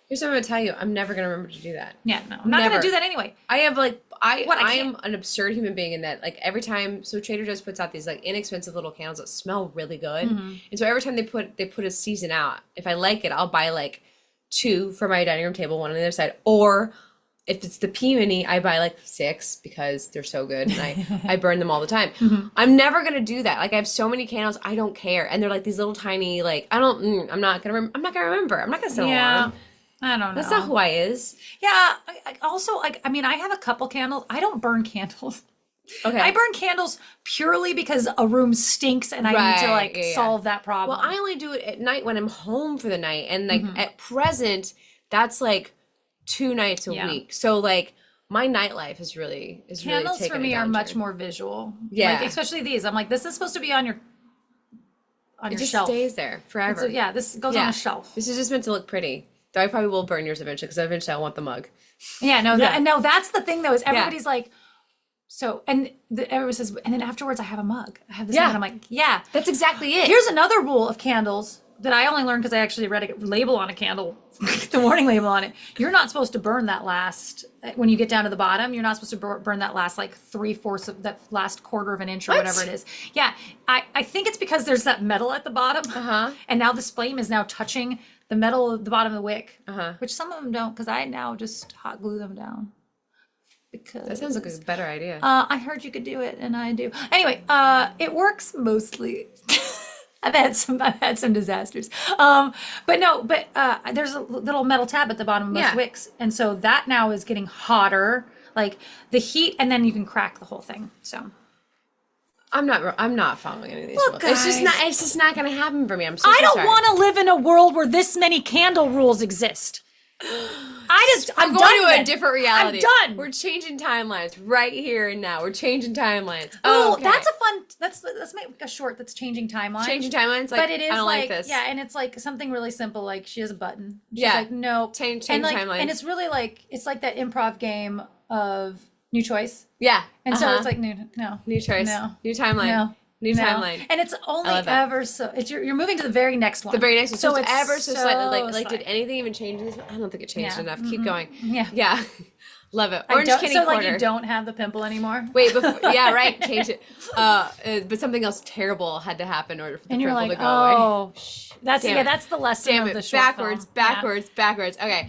Speaker 2: Here's what I'm going to tell you. I'm never going to remember to do that.
Speaker 1: Yeah, no. I'm not going to do that anyway.
Speaker 2: I have I am an absurd human being in that like every time, so Trader Joe's puts out these like inexpensive little candles that smell really good. Mm-hmm. And so every time they put a season out, if I like it, I'll buy like 2 for my dining room table, 1 on the other side. Or if it's the peony, I buy like 6 because they're so good and I burn them all the time. Mm-hmm. I'm never gonna do that. Like I have so many candles, I don't care, and they're like these little tiny like I'm not gonna remember. I'm not gonna set alarm.
Speaker 1: I don't know.
Speaker 2: That's not who I is.
Speaker 1: Yeah. I also like. I mean, I have a couple candles. I don't burn candles. Okay. I burn candles purely because a room stinks and I need to solve that problem.
Speaker 2: Well, I only do it at night when I'm home for the night. And like at present, that's like 2 nights a week. So like my nightlife is really
Speaker 1: candles
Speaker 2: really
Speaker 1: for me are much more visual. Yeah. Like, especially these. I'm like, this is supposed to be on your shelf. It just
Speaker 2: stays there forever.
Speaker 1: This goes on a shelf.
Speaker 2: This is just meant to look pretty. Though I probably will burn yours eventually because eventually I want the mug.
Speaker 1: Yeah, no, that's the thing though, is everybody's like, so, and everyone says, and then afterwards I have a mug. I have this mug, and I'm like, yeah.
Speaker 2: That's exactly it.
Speaker 1: Here's another rule of candles that I only learned because I actually read a label on a candle, the warning label on it. You're not supposed to burn that last, when you get down to the bottom, you're not supposed to burn that last like 3/4 of that last 1/4 of an inch or whatever it is. Yeah, I think it's because there's that metal at the bottom. And now this flame is now touching the metal at the bottom of the wick, which some of them don't, because I now just hot glue them down. Because
Speaker 2: that sounds like a better idea.
Speaker 1: I heard you could do it, and I do. Anyway, it works mostly. I've had some disasters. But there's a little metal tab at the bottom of most wicks, and so that now is getting hotter, like the heat, and then you can crack the whole thing. So
Speaker 2: I'm not following any of these rules. Guys, it's just not going to happen for me. I'm so
Speaker 1: I don't
Speaker 2: sorry.
Speaker 1: want to live in a world where this many candle rules exist. I'm
Speaker 2: going to a different reality.
Speaker 1: I'm done.
Speaker 2: We're changing timelines right here and now. We're changing timelines.
Speaker 1: Oh, okay. Let's make a short that's changing timelines.
Speaker 2: Changing timelines? Like,
Speaker 1: but it is
Speaker 2: I don't like this.
Speaker 1: Yeah, and it's like something really simple, like she has a button. She's like, no.
Speaker 2: Change timelines.
Speaker 1: And it's really like, it's like that improv game of new choice.
Speaker 2: Yeah.
Speaker 1: And so it's like, new choice.
Speaker 2: No. New timeline. New timeline.
Speaker 1: And it's only ever so, you're moving to the very next one.
Speaker 2: The very next one. So it's ever so slightly, like did anything even change this? I don't think it changed enough. Keep going. Yeah. Love it. Orange Kitty Corner. So like you don't have the pimple anymore? Wait, right. Change it. But something else terrible had to happen in order for the pimple to go away.
Speaker 1: That's the lesson of the short film.
Speaker 2: Backwards. Okay.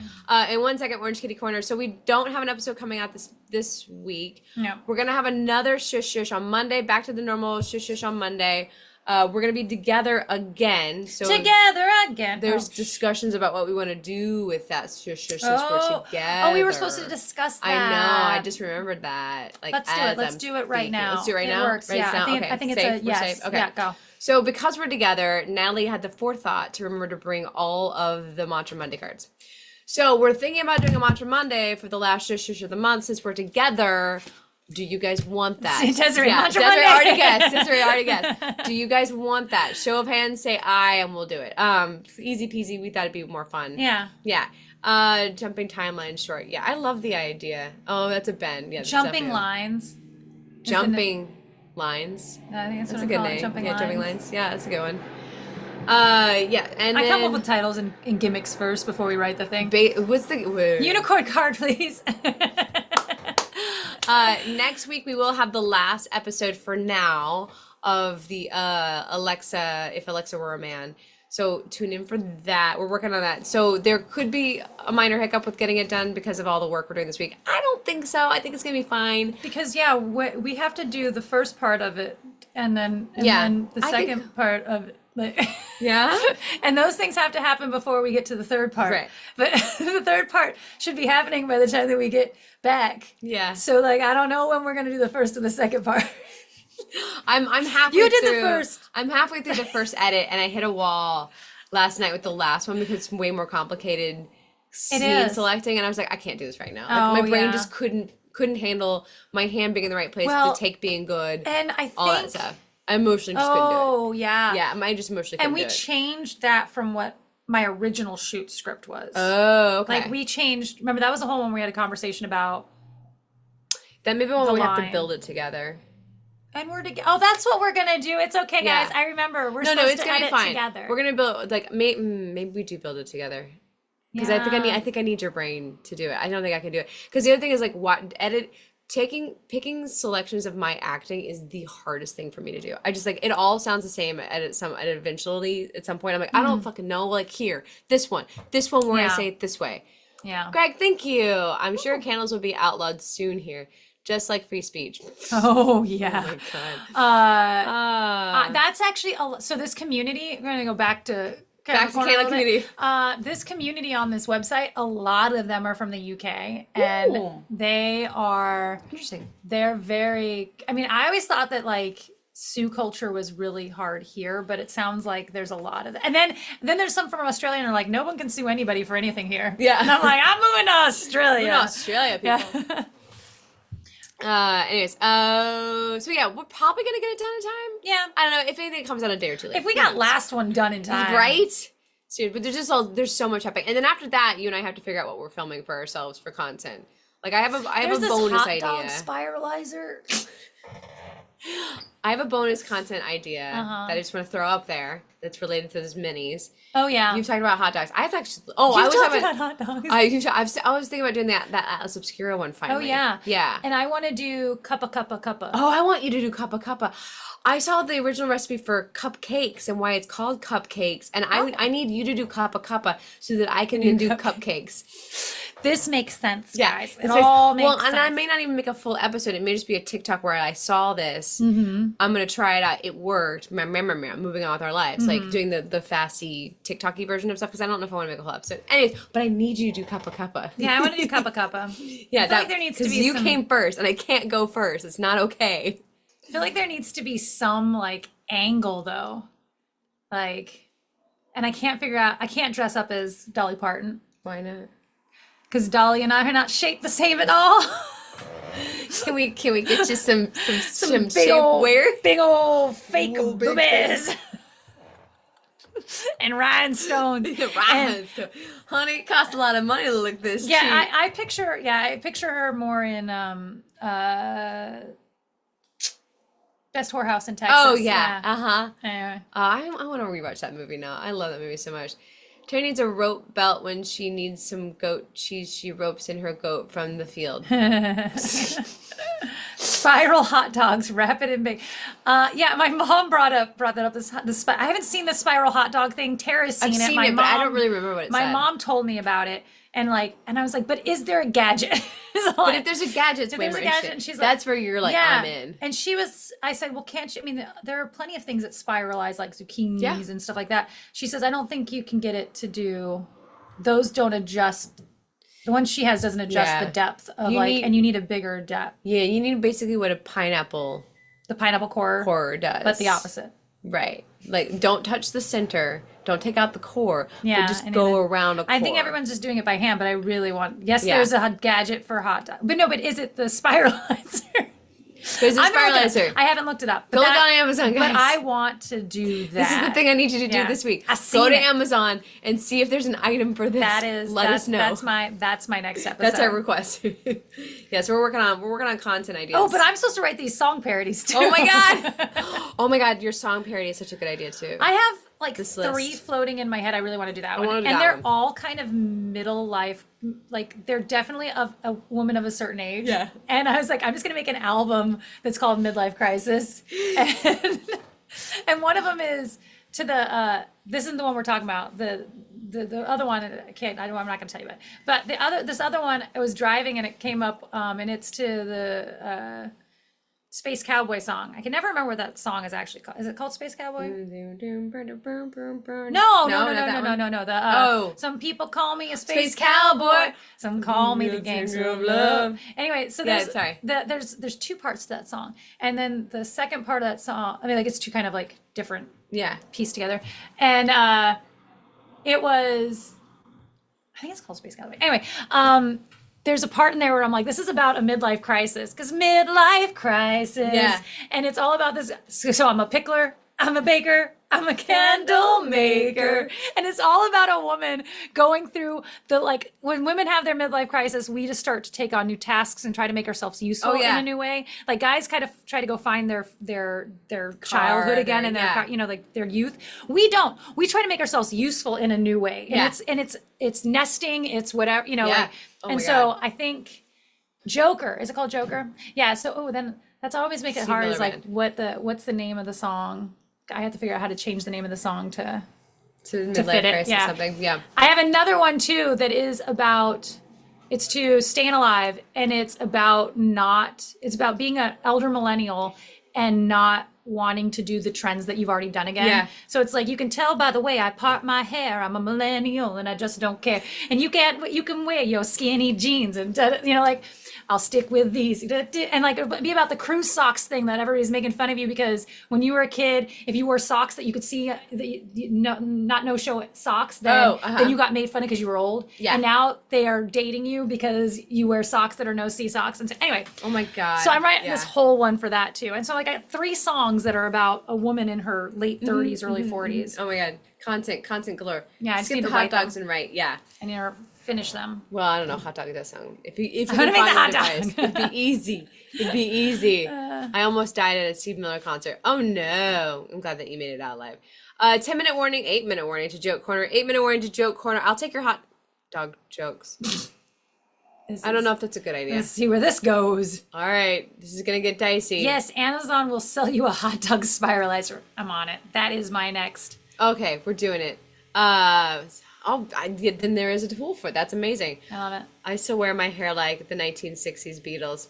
Speaker 2: In 1 second, Orange Kitty Corner. So we don't have an episode coming out this week.
Speaker 1: No.
Speaker 2: We're gonna have another shush on Monday. Back to the normal shush on Monday. We're gonna be together again. So There's discussions about what we want to do with that shush we're together.
Speaker 1: Oh, we were supposed to discuss that.
Speaker 2: I know. I just remembered that. Like,
Speaker 1: Let's do it right now.
Speaker 2: Let's do it right now.
Speaker 1: It works. I think it's a yes.
Speaker 2: Safe. Okay.
Speaker 1: Yeah, go.
Speaker 2: So because we're together, Natalie had the forethought to remember to bring all of the Mantra Monday cards. So we're thinking about doing a Mantra Monday for the last shush of the month since we're together. Do you guys want that?
Speaker 1: Desiree
Speaker 2: already guessed. Desiree already guessed. Do you guys want that? Show of hands, say aye, and we'll do it. Easy peasy. We thought it'd be more fun.
Speaker 1: Yeah.
Speaker 2: Yeah. Jumping timeline short. Yeah, I love the idea. Oh, that's a Ben. Yeah.
Speaker 1: Jumping lines.
Speaker 2: Jumping lines.
Speaker 1: I think that's
Speaker 2: a
Speaker 1: what
Speaker 2: good
Speaker 1: I'm
Speaker 2: name.
Speaker 1: Jumping lines.
Speaker 2: Jumping lines. Yeah, that's a good one. Yeah, and
Speaker 1: I
Speaker 2: then
Speaker 1: come up with titles and gimmicks first before we write the thing.
Speaker 2: What's the
Speaker 1: unicorn card, please?
Speaker 2: Next week we will have the last episode for now of the Alexa, if Alexa were a man. So tune in for that. We're working on that. So there could be a minor hiccup with getting it done because of all the work we're doing this week. I don't think so. I think it's gonna be fine.
Speaker 1: Because we have to do the first part of it, and then the second part of it.
Speaker 2: Yeah.
Speaker 1: And those things have to happen before we get to the third part.
Speaker 2: Right.
Speaker 1: But the third part should be happening by the time that we get back.
Speaker 2: Yeah.
Speaker 1: So I don't know when we're gonna do the first and the second part.
Speaker 2: I'm halfway
Speaker 1: You did
Speaker 2: through,
Speaker 1: the first.
Speaker 2: I'm halfway through the first edit, and I hit a wall last night with the last one because it's way more complicated scene selecting, and I was like, I can't do this right now. Like, my brain just couldn't handle my hand being in the right place, the take being good,
Speaker 1: and I think
Speaker 2: all that stuff. I emotionally just couldn't do it.
Speaker 1: Oh yeah.
Speaker 2: Yeah, I just emotionally couldn't do it.
Speaker 1: And we changed that from what my original shoot script was.
Speaker 2: Oh, okay.
Speaker 1: Like we changed. Remember that was the whole one we had a conversation about.
Speaker 2: Then maybe when we have to build it together.
Speaker 1: And we're together. Oh, that's what we're gonna do. It's okay, guys. I remember. We're supposed to edit together.
Speaker 2: We're gonna build maybe we do build it together. Because I think I need your brain to do it. I don't think I can do it. Because the other thing is picking selections of my acting is the hardest thing for me to do. I just it all sounds the same at some point I'm like, I don't fucking know. Like here, this one where I say it this way.
Speaker 1: Yeah.
Speaker 2: Greg, thank you. I'm sure candles will be outlawed soon here. Just like free speech.
Speaker 1: Oh yeah.
Speaker 2: Oh my God.
Speaker 1: That's actually so this community. We're gonna go back to
Speaker 2: Kayla community.
Speaker 1: This community on this website, a lot of them are from the UK, and they are
Speaker 2: interesting.
Speaker 1: They're very. I mean, I always thought that Sioux culture was really hard here, but it sounds like there's a lot of that. And then there's some from Australia, and they're like, no one can sue anybody for anything here.
Speaker 2: Yeah.
Speaker 1: And I'm like, I'm moving to Australia.
Speaker 2: Moving to Australia, people. Yeah. Anyways, so yeah, we're probably gonna get it done in time.
Speaker 1: Yeah.
Speaker 2: I don't know if anything comes out a day or two late.
Speaker 1: If we got last one done in time.
Speaker 2: Right? Dude, but there's so much happening. And then after that, you and I have to figure out what we're filming for ourselves for content. Like I have a bonus idea.
Speaker 1: Dog spiralizer.
Speaker 2: I have a bonus content idea that I just want to throw up there that's related to those minis.
Speaker 1: Oh yeah,
Speaker 2: you've talked about hot dogs. I have actually.
Speaker 1: I was talking about hot dogs.
Speaker 2: I was thinking about doing that Atlas Obscura one finally.
Speaker 1: Oh yeah,
Speaker 2: yeah.
Speaker 1: And I want to do cuppa.
Speaker 2: Oh, I want you to do cuppa. I saw the original recipe for cupcakes and why it's called cupcakes, and I need you to do cuppa so that I can do cupcakes.
Speaker 1: This makes sense, guys. It all makes sense.
Speaker 2: And I may not even make a full episode. It may just be a TikTok where I saw this. Mm-hmm. I'm going to try it out. It worked. Moving on with our lives. Mm-hmm. Like doing the fasty TikTok-y version of stuff because I don't know if I want to make a whole episode. Anyways, but I need you to do cuppa.
Speaker 1: Yeah, I want to do cuppa.
Speaker 2: Yeah, there needs to be because you came first and I can't go first. It's not okay.
Speaker 1: I feel like there needs to be some angle though. And I can't figure out, I can't dress up as Dolly Parton.
Speaker 2: Why not?
Speaker 1: Because Dolly and I are not shaped the same at all.
Speaker 2: Can we get you some
Speaker 1: big old fake boobies and rhinestones.
Speaker 2: Honey, it costs a lot of money to look this cheap.
Speaker 1: I picture her more in Best Whorehouse in Texas.
Speaker 2: Oh yeah.
Speaker 1: Anyway,
Speaker 2: I want to rewatch that movie now. I love that movie so much. Terry needs a rope belt when she needs some goat cheese. She ropes in her goat from the field.
Speaker 1: Spiral hot dogs, rapid and big. My mom brought that up. I haven't seen the spiral hot dog thing. Tara's seen it.
Speaker 2: But I don't really remember what it said.
Speaker 1: My mom told me about it, and I was like, but is there a gadget?
Speaker 2: But if there's a gadget, it's way more interesting. And she's like, that's where you're like, I'm in.
Speaker 1: And I said, well, can't you? I mean, there are plenty of things that spiralize, like zucchinis and stuff like that. She says, I don't think you can get it to do. Those don't adjust. The one she has doesn't adjust the depth of and you need a bigger depth.
Speaker 2: Yeah, you need basically what the pineapple core does,
Speaker 1: but the opposite.
Speaker 2: Right. Like, don't touch the center. Don't take out the core. Yeah. But just go around a core.
Speaker 1: I think everyone's just doing it by hand, but I really want. Yes, there's a gadget for hot dog. But no, but is it the spiralizer?
Speaker 2: There's a spiralizer.
Speaker 1: I haven't looked it up.
Speaker 2: Go look on Amazon, guys.
Speaker 1: But I want to do that.
Speaker 2: This is the thing I need you to do this week. Go to Amazon and see if there's an item for this. Let us know.
Speaker 1: That's my next episode.
Speaker 2: That's our request. Yes, we're working on content ideas.
Speaker 1: Oh, but I'm supposed to write these song parodies too.
Speaker 2: Oh my god. Oh my god, your song parody is such a good idea too.
Speaker 1: I have like 3 floating in my head. I really want to do that one. And they're all kind of middle life, like they're definitely of a woman of a certain age.
Speaker 2: Yeah.
Speaker 1: And I was like, I'm just gonna make an album that's called Midlife Crisis. And one of them is to the this isn't the one we're talking about. The other one, I'm not gonna tell you about it. But this other one, I was driving and it came up and it's to the Space Cowboy song. I can never remember what that song is actually called. Is it called Space Cowboy? No. Some people call me a space cowboy. Some call me the gangster of love. Anyway, so there's 2 parts to that song, and then the second part of that song. I mean, like it's 2 kind of like different pieced together, and it was. I think it's called Space Cowboy. Anyway, there's a part in there where I'm like, this is about a midlife crisis, because midlife crisis. Yeah. And it's all about this. So I'm a pickler, I'm a baker, I'm a candle maker. And it's all about a woman going through when women have their midlife crisis, we just start to take on new tasks and try to make ourselves useful in a new way. Like guys kind of try to go find their childhood again and their, like their youth. We don't. We try to make ourselves useful in a new way. And it's nesting, it's whatever, so I think Joker, is it called Joker? Yeah. So, then that's always make it hard is like, what's the name of the song? I have to figure out how to change the name of the song to
Speaker 2: midlife crisis or something. Yeah.
Speaker 1: I have another one too that is about, it's to Staying Alive, and it's about being an elder millennial and not wanting to do the trends that you've already done again. Yeah. So it's like, you can tell by the way I part my hair, I'm a millennial and I just don't care. And you can wear your skinny jeans and like, I'll stick with these, and like it'd be about the crew socks thing that everybody's making fun of you, because when you were a kid, if you wore socks that you could see not no show socks, then you got made fun of because you were old. Yeah. And now they are dating you because you wear socks that are no see socks. And so, anyway.
Speaker 2: Oh my god.
Speaker 1: So I'm writing this whole one for that too. And so like I got 3 songs that are about a woman in her late 30s, early 40s.
Speaker 2: Oh my god, content galore.
Speaker 1: Yeah, I just need
Speaker 2: the
Speaker 1: to
Speaker 2: hot dogs and write. Yeah.
Speaker 1: And finish them.
Speaker 2: Well, I don't know. Hot dog does sound. If you can find a device, it'd be easy. It'd be easy. I almost died at a Steve Miller concert. Oh no! I'm glad that you made it out alive. 10-minute warning, 8-minute warning to joke corner, 8-minute warning to joke corner. I'll take your hot dog jokes. I don't know if that's a good idea.
Speaker 1: Let's see where this goes.
Speaker 2: All right, this is gonna get dicey.
Speaker 1: Yes, Amazon will sell you a hot dog spiralizer. I'm on it. That is my next.
Speaker 2: Okay, we're doing it. Then there is a tool for it. That's amazing.
Speaker 1: I love it.
Speaker 2: I still wear my hair like the 1960s Beatles.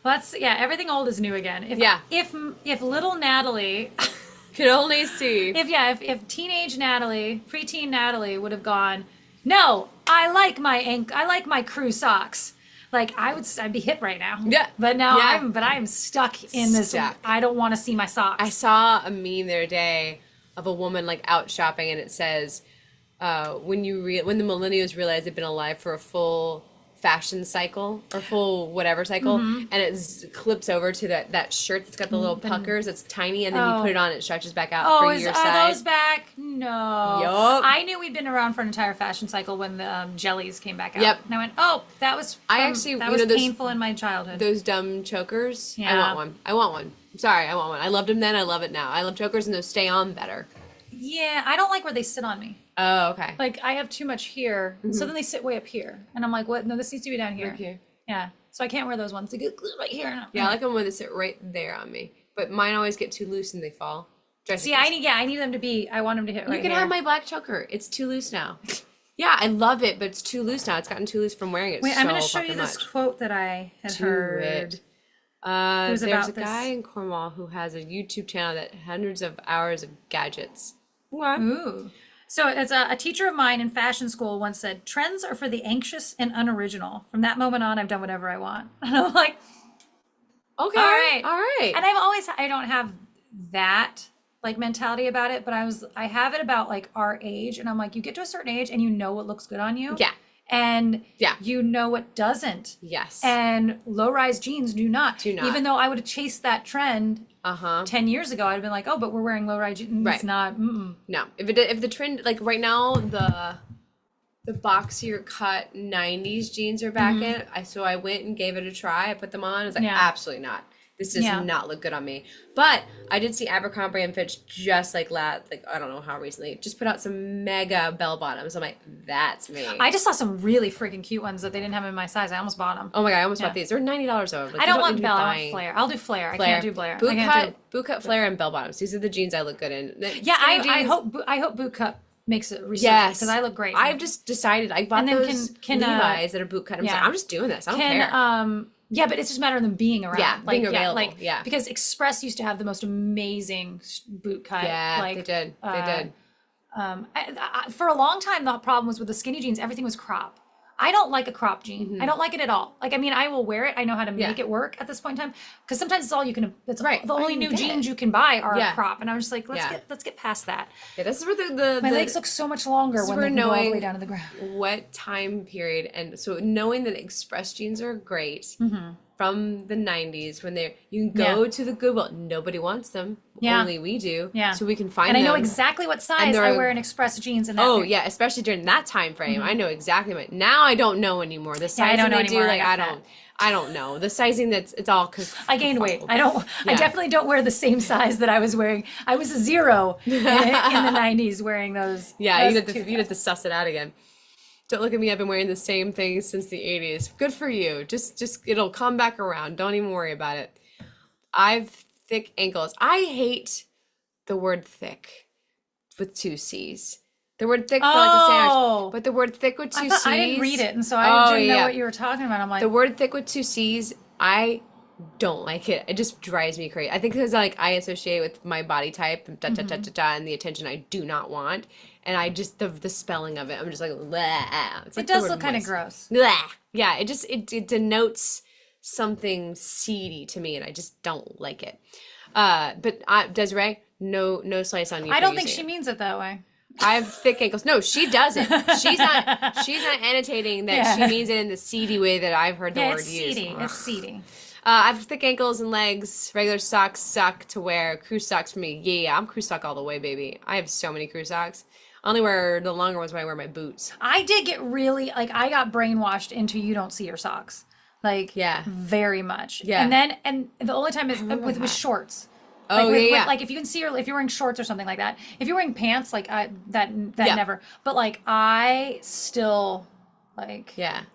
Speaker 1: Well, everything old is new again. If little Natalie
Speaker 2: could only see.
Speaker 1: If teenage Natalie, preteen Natalie would have gone, no, I like my crew socks. Like I'd be hip right now. Yeah. But now I'm stuck in this. I don't want to see my socks.
Speaker 2: I saw a meme the other day of a woman like out shopping, and it says, when the millennials realize they've been alive for a full fashion cycle or full whatever cycle, and it clips over to that shirt that's got the little puckers. It's tiny, and then you put it on, it stretches back out for your size.
Speaker 1: Are those back? No. Yup. I knew we'd been around for an entire fashion cycle when the jellies came back out. Yep. And I went, that was painful in my childhood.
Speaker 2: Those dumb chokers. Yeah. I want one. I'm sorry, I want one. I loved them then. I love it now. I love chokers, and those stay on better.
Speaker 1: Yeah, I don't like where they sit on me.
Speaker 2: Oh, okay.
Speaker 1: Like I have too much here, so then they sit way up here, and I'm like, what? No, this needs to be down here.
Speaker 2: Okay.
Speaker 1: Yeah, so I can't wear those ones. They get right here.
Speaker 2: Yeah, I like them when they sit right there on me, but mine always get too loose and they fall.
Speaker 1: I need them to be. I want them to hit right here.
Speaker 2: You can have my black choker. It's too loose now. Yeah, I love it, but it's too loose now. It's gotten too loose from wearing it.
Speaker 1: Wait, I'm going to show you this quote that I had heard.
Speaker 2: There's a guy in Cornwall who has a YouTube channel that hundreds of hours of gadgets.
Speaker 1: What? Ooh. So it's a teacher of mine in fashion school once said, trends are for the anxious and unoriginal. From that moment on, I've done whatever I want. And I'm like,
Speaker 2: okay, all right.
Speaker 1: And I don't have that like mentality about it, but I have it about like our age. And I'm like, you get to a certain age and you know what looks good on you.
Speaker 2: Yeah.
Speaker 1: and you know what doesn't.
Speaker 2: Yes.
Speaker 1: And low-rise jeans do not. Even though I would have chased that trend 10 years ago, I'd have been like, oh, but we're wearing low-rise jeans. Right. It's not.
Speaker 2: No. If the trend, like right now, the boxier cut 90s jeans are back in. So I went and gave it a try. I put them on. I was like, absolutely not. This does not look good on me. But I did see Abercrombie and Fitch just like I don't know how recently, just put out some mega bell bottoms. I'm like, that's me.
Speaker 1: I just saw some really freaking cute ones that they didn't have in my size. I almost bought them.
Speaker 2: Oh my God, I almost bought these. They're $90 though. Like,
Speaker 1: I don't want bell, I want flare. I'll do flare. I can't do flare.
Speaker 2: Boot cut, flare, and bell bottoms. These are the jeans I look good in.
Speaker 1: Yeah, I hope boot cut makes it resurgence because I look great.
Speaker 2: I've just decided I bought those Levi's that are boot cut. I'm just doing this. I don't care.
Speaker 1: Yeah, but it's just a matter of them being around.
Speaker 2: Yeah, being available.
Speaker 1: Because Express used to have the most amazing boot cut.
Speaker 2: Yeah, they did. They
Speaker 1: did. For a long time, the problem was with the skinny jeans, everything was crop. I don't like a crop jean. I don't like it at all. Like, I mean, I will wear it. I know how to make it work at this point in time. Because sometimes it's all you can, that's right. The only new jeans you can buy are a crop. And I was just like, let's get past that.
Speaker 2: Yeah, this is where
Speaker 1: my legs look so much longer when they go all the way down to the ground.
Speaker 2: What time period, and so knowing that Express jeans are great from the 90s when you can go to the Goodwill. Nobody wants them. Only we do. Yeah. So we can find them.
Speaker 1: And I know exactly what size I wear in Express jeans in that period.
Speaker 2: Yeah, especially during that time frame. I know exactly what. Now I don't know anymore. The sizing I don't know anymore. I don't know. The sizing it's all cuz
Speaker 1: I gained weight. I definitely don't wear the same size that I was wearing. I was a 0 in the 90s wearing those.
Speaker 2: Yeah, you'd have to suss it out again. Don't look at me. I've been wearing the same thing since the 80s. Good for you. Just it'll come back around. Don't even worry about it. I've thick ankles. I hate the word thick with 2 C's. The word thick for like a sandwich. But the word thick with 2 C's.
Speaker 1: I didn't read it, and so I didn't know what you were talking about. I'm like,
Speaker 2: the word thick with 2 C's, I don't like it. It just drives me crazy. I think because I associate with my body type and the attention I do not want. And I just, the spelling of it, I'm just like, bleh.
Speaker 1: It does look kind of gross.
Speaker 2: Bleh. Yeah, it denotes something seedy to me, and I just don't like it. But Desiree, no slice on you.
Speaker 1: I don't think she means it that way.
Speaker 2: I have thick ankles. No, she doesn't. She's not annotating that she means it in the seedy way that I've heard the word used.
Speaker 1: It's seedy.
Speaker 2: I have thick ankles and legs. Regular socks suck to wear. Crew socks for me. Yeah, I'm crew sock all the way, baby. I have so many crew socks. I only wear the longer ones when I wear my boots.
Speaker 1: I did get I got brainwashed into you don't see your socks. Very much. Yeah. And the only time is with shorts.
Speaker 2: Like
Speaker 1: if you can see if you're wearing shorts or something like that. If you're wearing pants, never. But I still I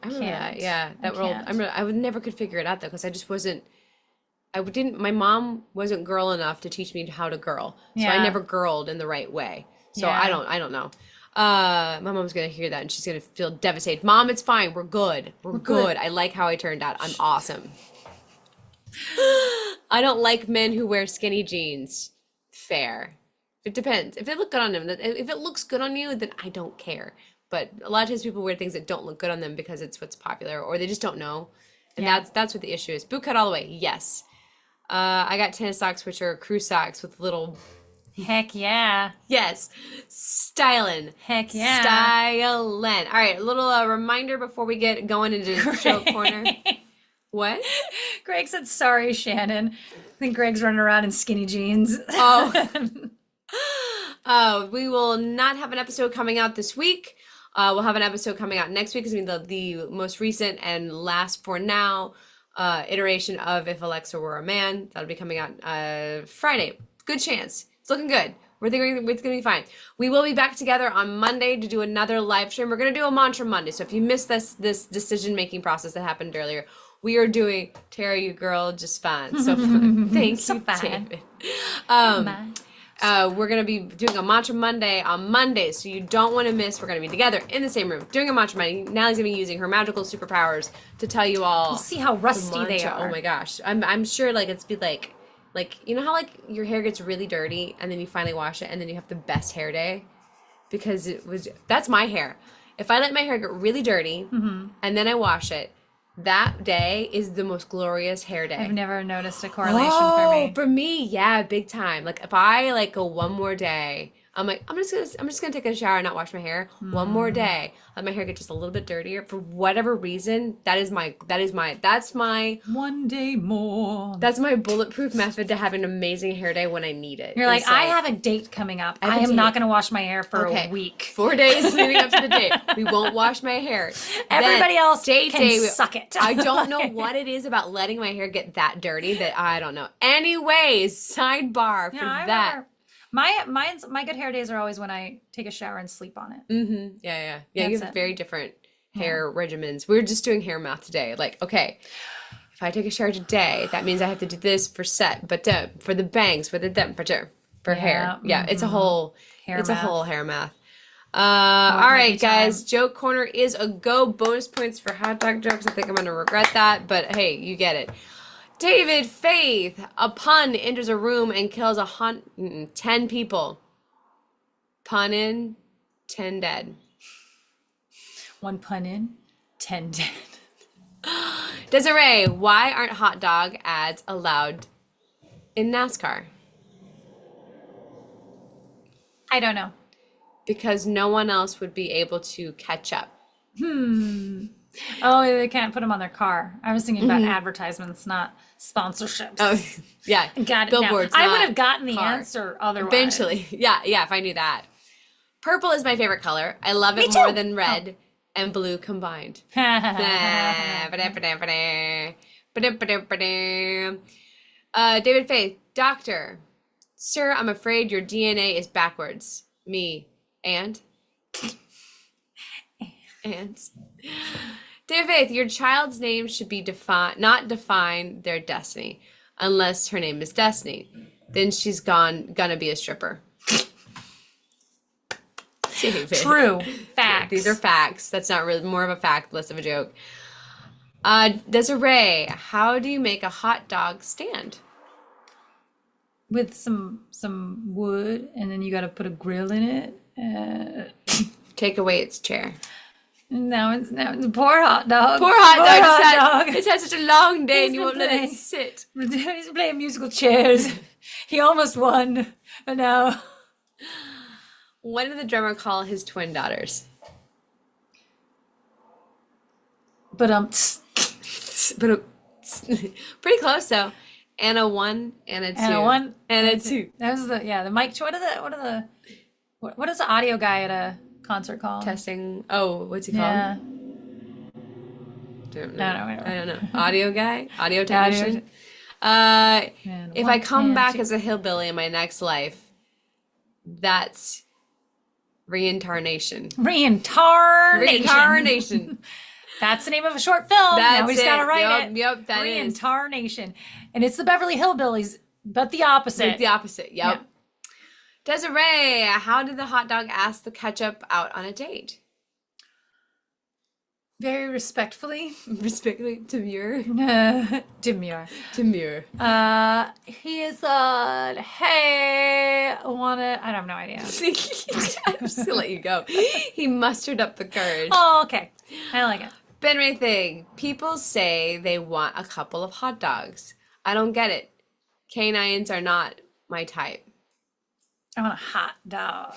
Speaker 2: remember that. Yeah, I would never could figure it out though because I just wasn't. My mom wasn't girl enough to teach me how to girl, so I never girled in the right way. So I don't know. My mom's gonna hear that and she's gonna feel devastated. Mom, it's fine. We're good. We're good. I like how I turned out. I'm awesome. I don't like men who wear skinny jeans. Fair. It depends. If they look good on them, if it looks good on you, then I don't care. But a lot of times people wear things that don't look good on them because it's what's popular or they just don't know. And that's what the issue is. Boot cut all the way. Yes. I got tennis socks, which are crew socks with little.
Speaker 1: Heck yeah.
Speaker 2: Yes. Styling.
Speaker 1: Heck yeah.
Speaker 2: Styling. All right. A little reminder before we get going into the show corner. What?
Speaker 1: Greg said, sorry, Shannon. I think Greg's running around in skinny jeans.
Speaker 2: We will not have an episode coming out this week. We'll have an episode coming out next week. It's going to be the most recent and last for now iteration of If Alexa Were a Man. That'll be coming out Friday. Good chance. It's looking good. We're thinking it's going to be fine. We will be back together on Monday to do another live stream. We're going to do a mantra Monday. So if you missed this decision-making process that happened earlier, we are doing Tara, you girl, just fine. So fun. Thank you, David. We're going to be doing a Mantra Monday on Monday, so you don't want to miss. We're going to be together in the same room doing a Mantra Monday. Natalie's going to be using her magical superpowers to tell you all.
Speaker 1: We'll see how rusty they are.
Speaker 2: Oh my gosh. I'm sure it's be like you know how your hair gets really dirty and then you finally wash it and then you have the best hair day? Because that's my hair. If I let my hair get really dirty and then I wash it, that day is the most glorious hair day.
Speaker 1: I've never noticed a correlation for me.
Speaker 2: For me, yeah, big time. If I go one more day I'm like, I'm just gonna take a shower and not wash my hair one more day. Let my hair get just a little bit dirtier for whatever reason. That's my
Speaker 1: one day more.
Speaker 2: That's my bulletproof method to have an amazing hair day when I need it.
Speaker 1: You're like, I have a date coming up. I am not going to wash my hair for a week.
Speaker 2: 4 days leading up to the date. We won't wash my hair.
Speaker 1: Everybody else can suck it.
Speaker 2: I don't know what it is about letting my hair get that dirty that I don't know. Anyways, sidebar for that.
Speaker 1: My good hair days are always when I take a shower and sleep on it.
Speaker 2: Mm-hmm. Yeah. You have very different hair regimens. We were just doing hair math today. Like, okay, if I take a shower today, that means I have to do this for set, but for the bangs, for the temperature, for hair. Yeah, it's a whole hair math. All right, guys. Joke corner is a go. Bonus points for hot dog jokes. I think I'm gonna regret that, but hey, you get it. David Faith, a pun enters a room and kills 10 people. Pun in, 10 dead.
Speaker 1: 1 pun in, 10 dead.
Speaker 2: Desiree, why aren't hot dog ads allowed in NASCAR?
Speaker 1: I don't know.
Speaker 2: Because no one else would be able to catch up.
Speaker 1: Oh, they can't put them on their car. I was thinking about advertisements, not sponsorships.
Speaker 2: Oh, yeah.
Speaker 1: Got it.
Speaker 2: Billboards.
Speaker 1: I would have gotten the answer otherwise.
Speaker 2: Eventually. Yeah, if I knew that. Purple is my favorite color. I love it more than red and blue combined. David Faith, doctor. Sir, I'm afraid your DNA is backwards. Me. And? David Faith, your child's name should be not define their destiny, unless her name is Destiny. Then she's gonna be a stripper. David.
Speaker 1: True. Facts.
Speaker 2: These are facts. That's not really more of a fact, less of a joke. Desiree, how do you make a hot dog stand?
Speaker 1: With some wood, and then you got to put a grill in it.
Speaker 2: Take away its chair.
Speaker 1: Now it's poor hot dog.
Speaker 2: Poor hot dog. It's had such a long day and you won't let it sit.
Speaker 1: He's playing musical chairs. He almost won, but now.
Speaker 2: What did the drummer call his twin daughters? Pretty close though. Anna 1, Anna 2.
Speaker 1: Anna 1,
Speaker 2: Anna 2.
Speaker 1: That was the mic. What is the audio guy at a concert called?
Speaker 2: Testing. Oh, what's he called?
Speaker 1: Yeah.
Speaker 2: I don't know. Audio guy? Audio technician? If I come back as a hillbilly in my next life, that's reincarnation. Reincarnation.
Speaker 1: That's the name of a short film. Now we just gotta write it.
Speaker 2: Yep, that is.
Speaker 1: Reincarnation. And it's the Beverly Hillbillies, but the opposite.
Speaker 2: Yep. Yeah. Desiree, how did the hot dog ask the ketchup out on a date?
Speaker 1: Very respectfully.
Speaker 2: Demure.
Speaker 1: Demure. He said, hey, I have no idea.
Speaker 2: I'm just gonna let you go. He mustered up the courage.
Speaker 1: Oh, okay. I like it.
Speaker 2: Ben Ray thing. People say they want a couple of hot dogs. I don't get it. Canines are not my type.
Speaker 1: I want a hot dog.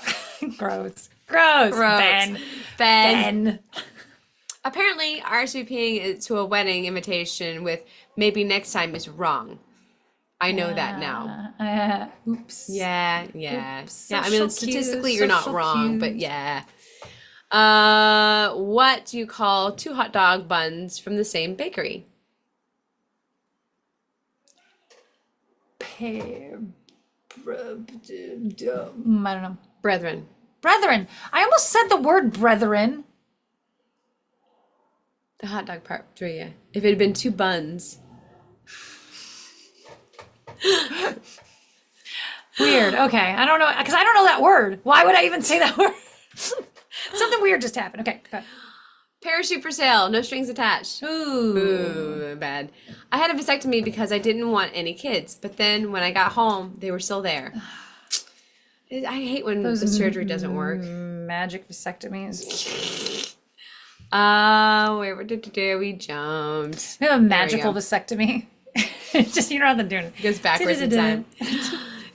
Speaker 1: Gross. Ben.
Speaker 2: Apparently, RSVPing to a wedding invitation with maybe next time is wrong. I know that now.
Speaker 1: Oops.
Speaker 2: Yeah.
Speaker 1: Oops.
Speaker 2: Yeah, I mean, statistically, you're not wrong, but yeah. What do you call 2 hot dog buns from the same bakery?
Speaker 1: I don't know.
Speaker 2: Brethren.
Speaker 1: I almost said the word brethren.
Speaker 2: The hot dog part for you. If it had been 2 buns.
Speaker 1: Weird. Okay. I don't know. Because I don't know that word. Why would I even say that word? Something weird just happened. Okay. Go ahead.
Speaker 2: Parachute for sale. No strings attached. Ooh, bad. I had a vasectomy because I didn't want any kids. But then when I got home, they were still there. I hate when the surgery doesn't work.
Speaker 1: Magic vasectomies.
Speaker 2: Where did we jumped?
Speaker 1: We have a magical vasectomy. Just you don't have to do it.
Speaker 2: It goes backwards in time.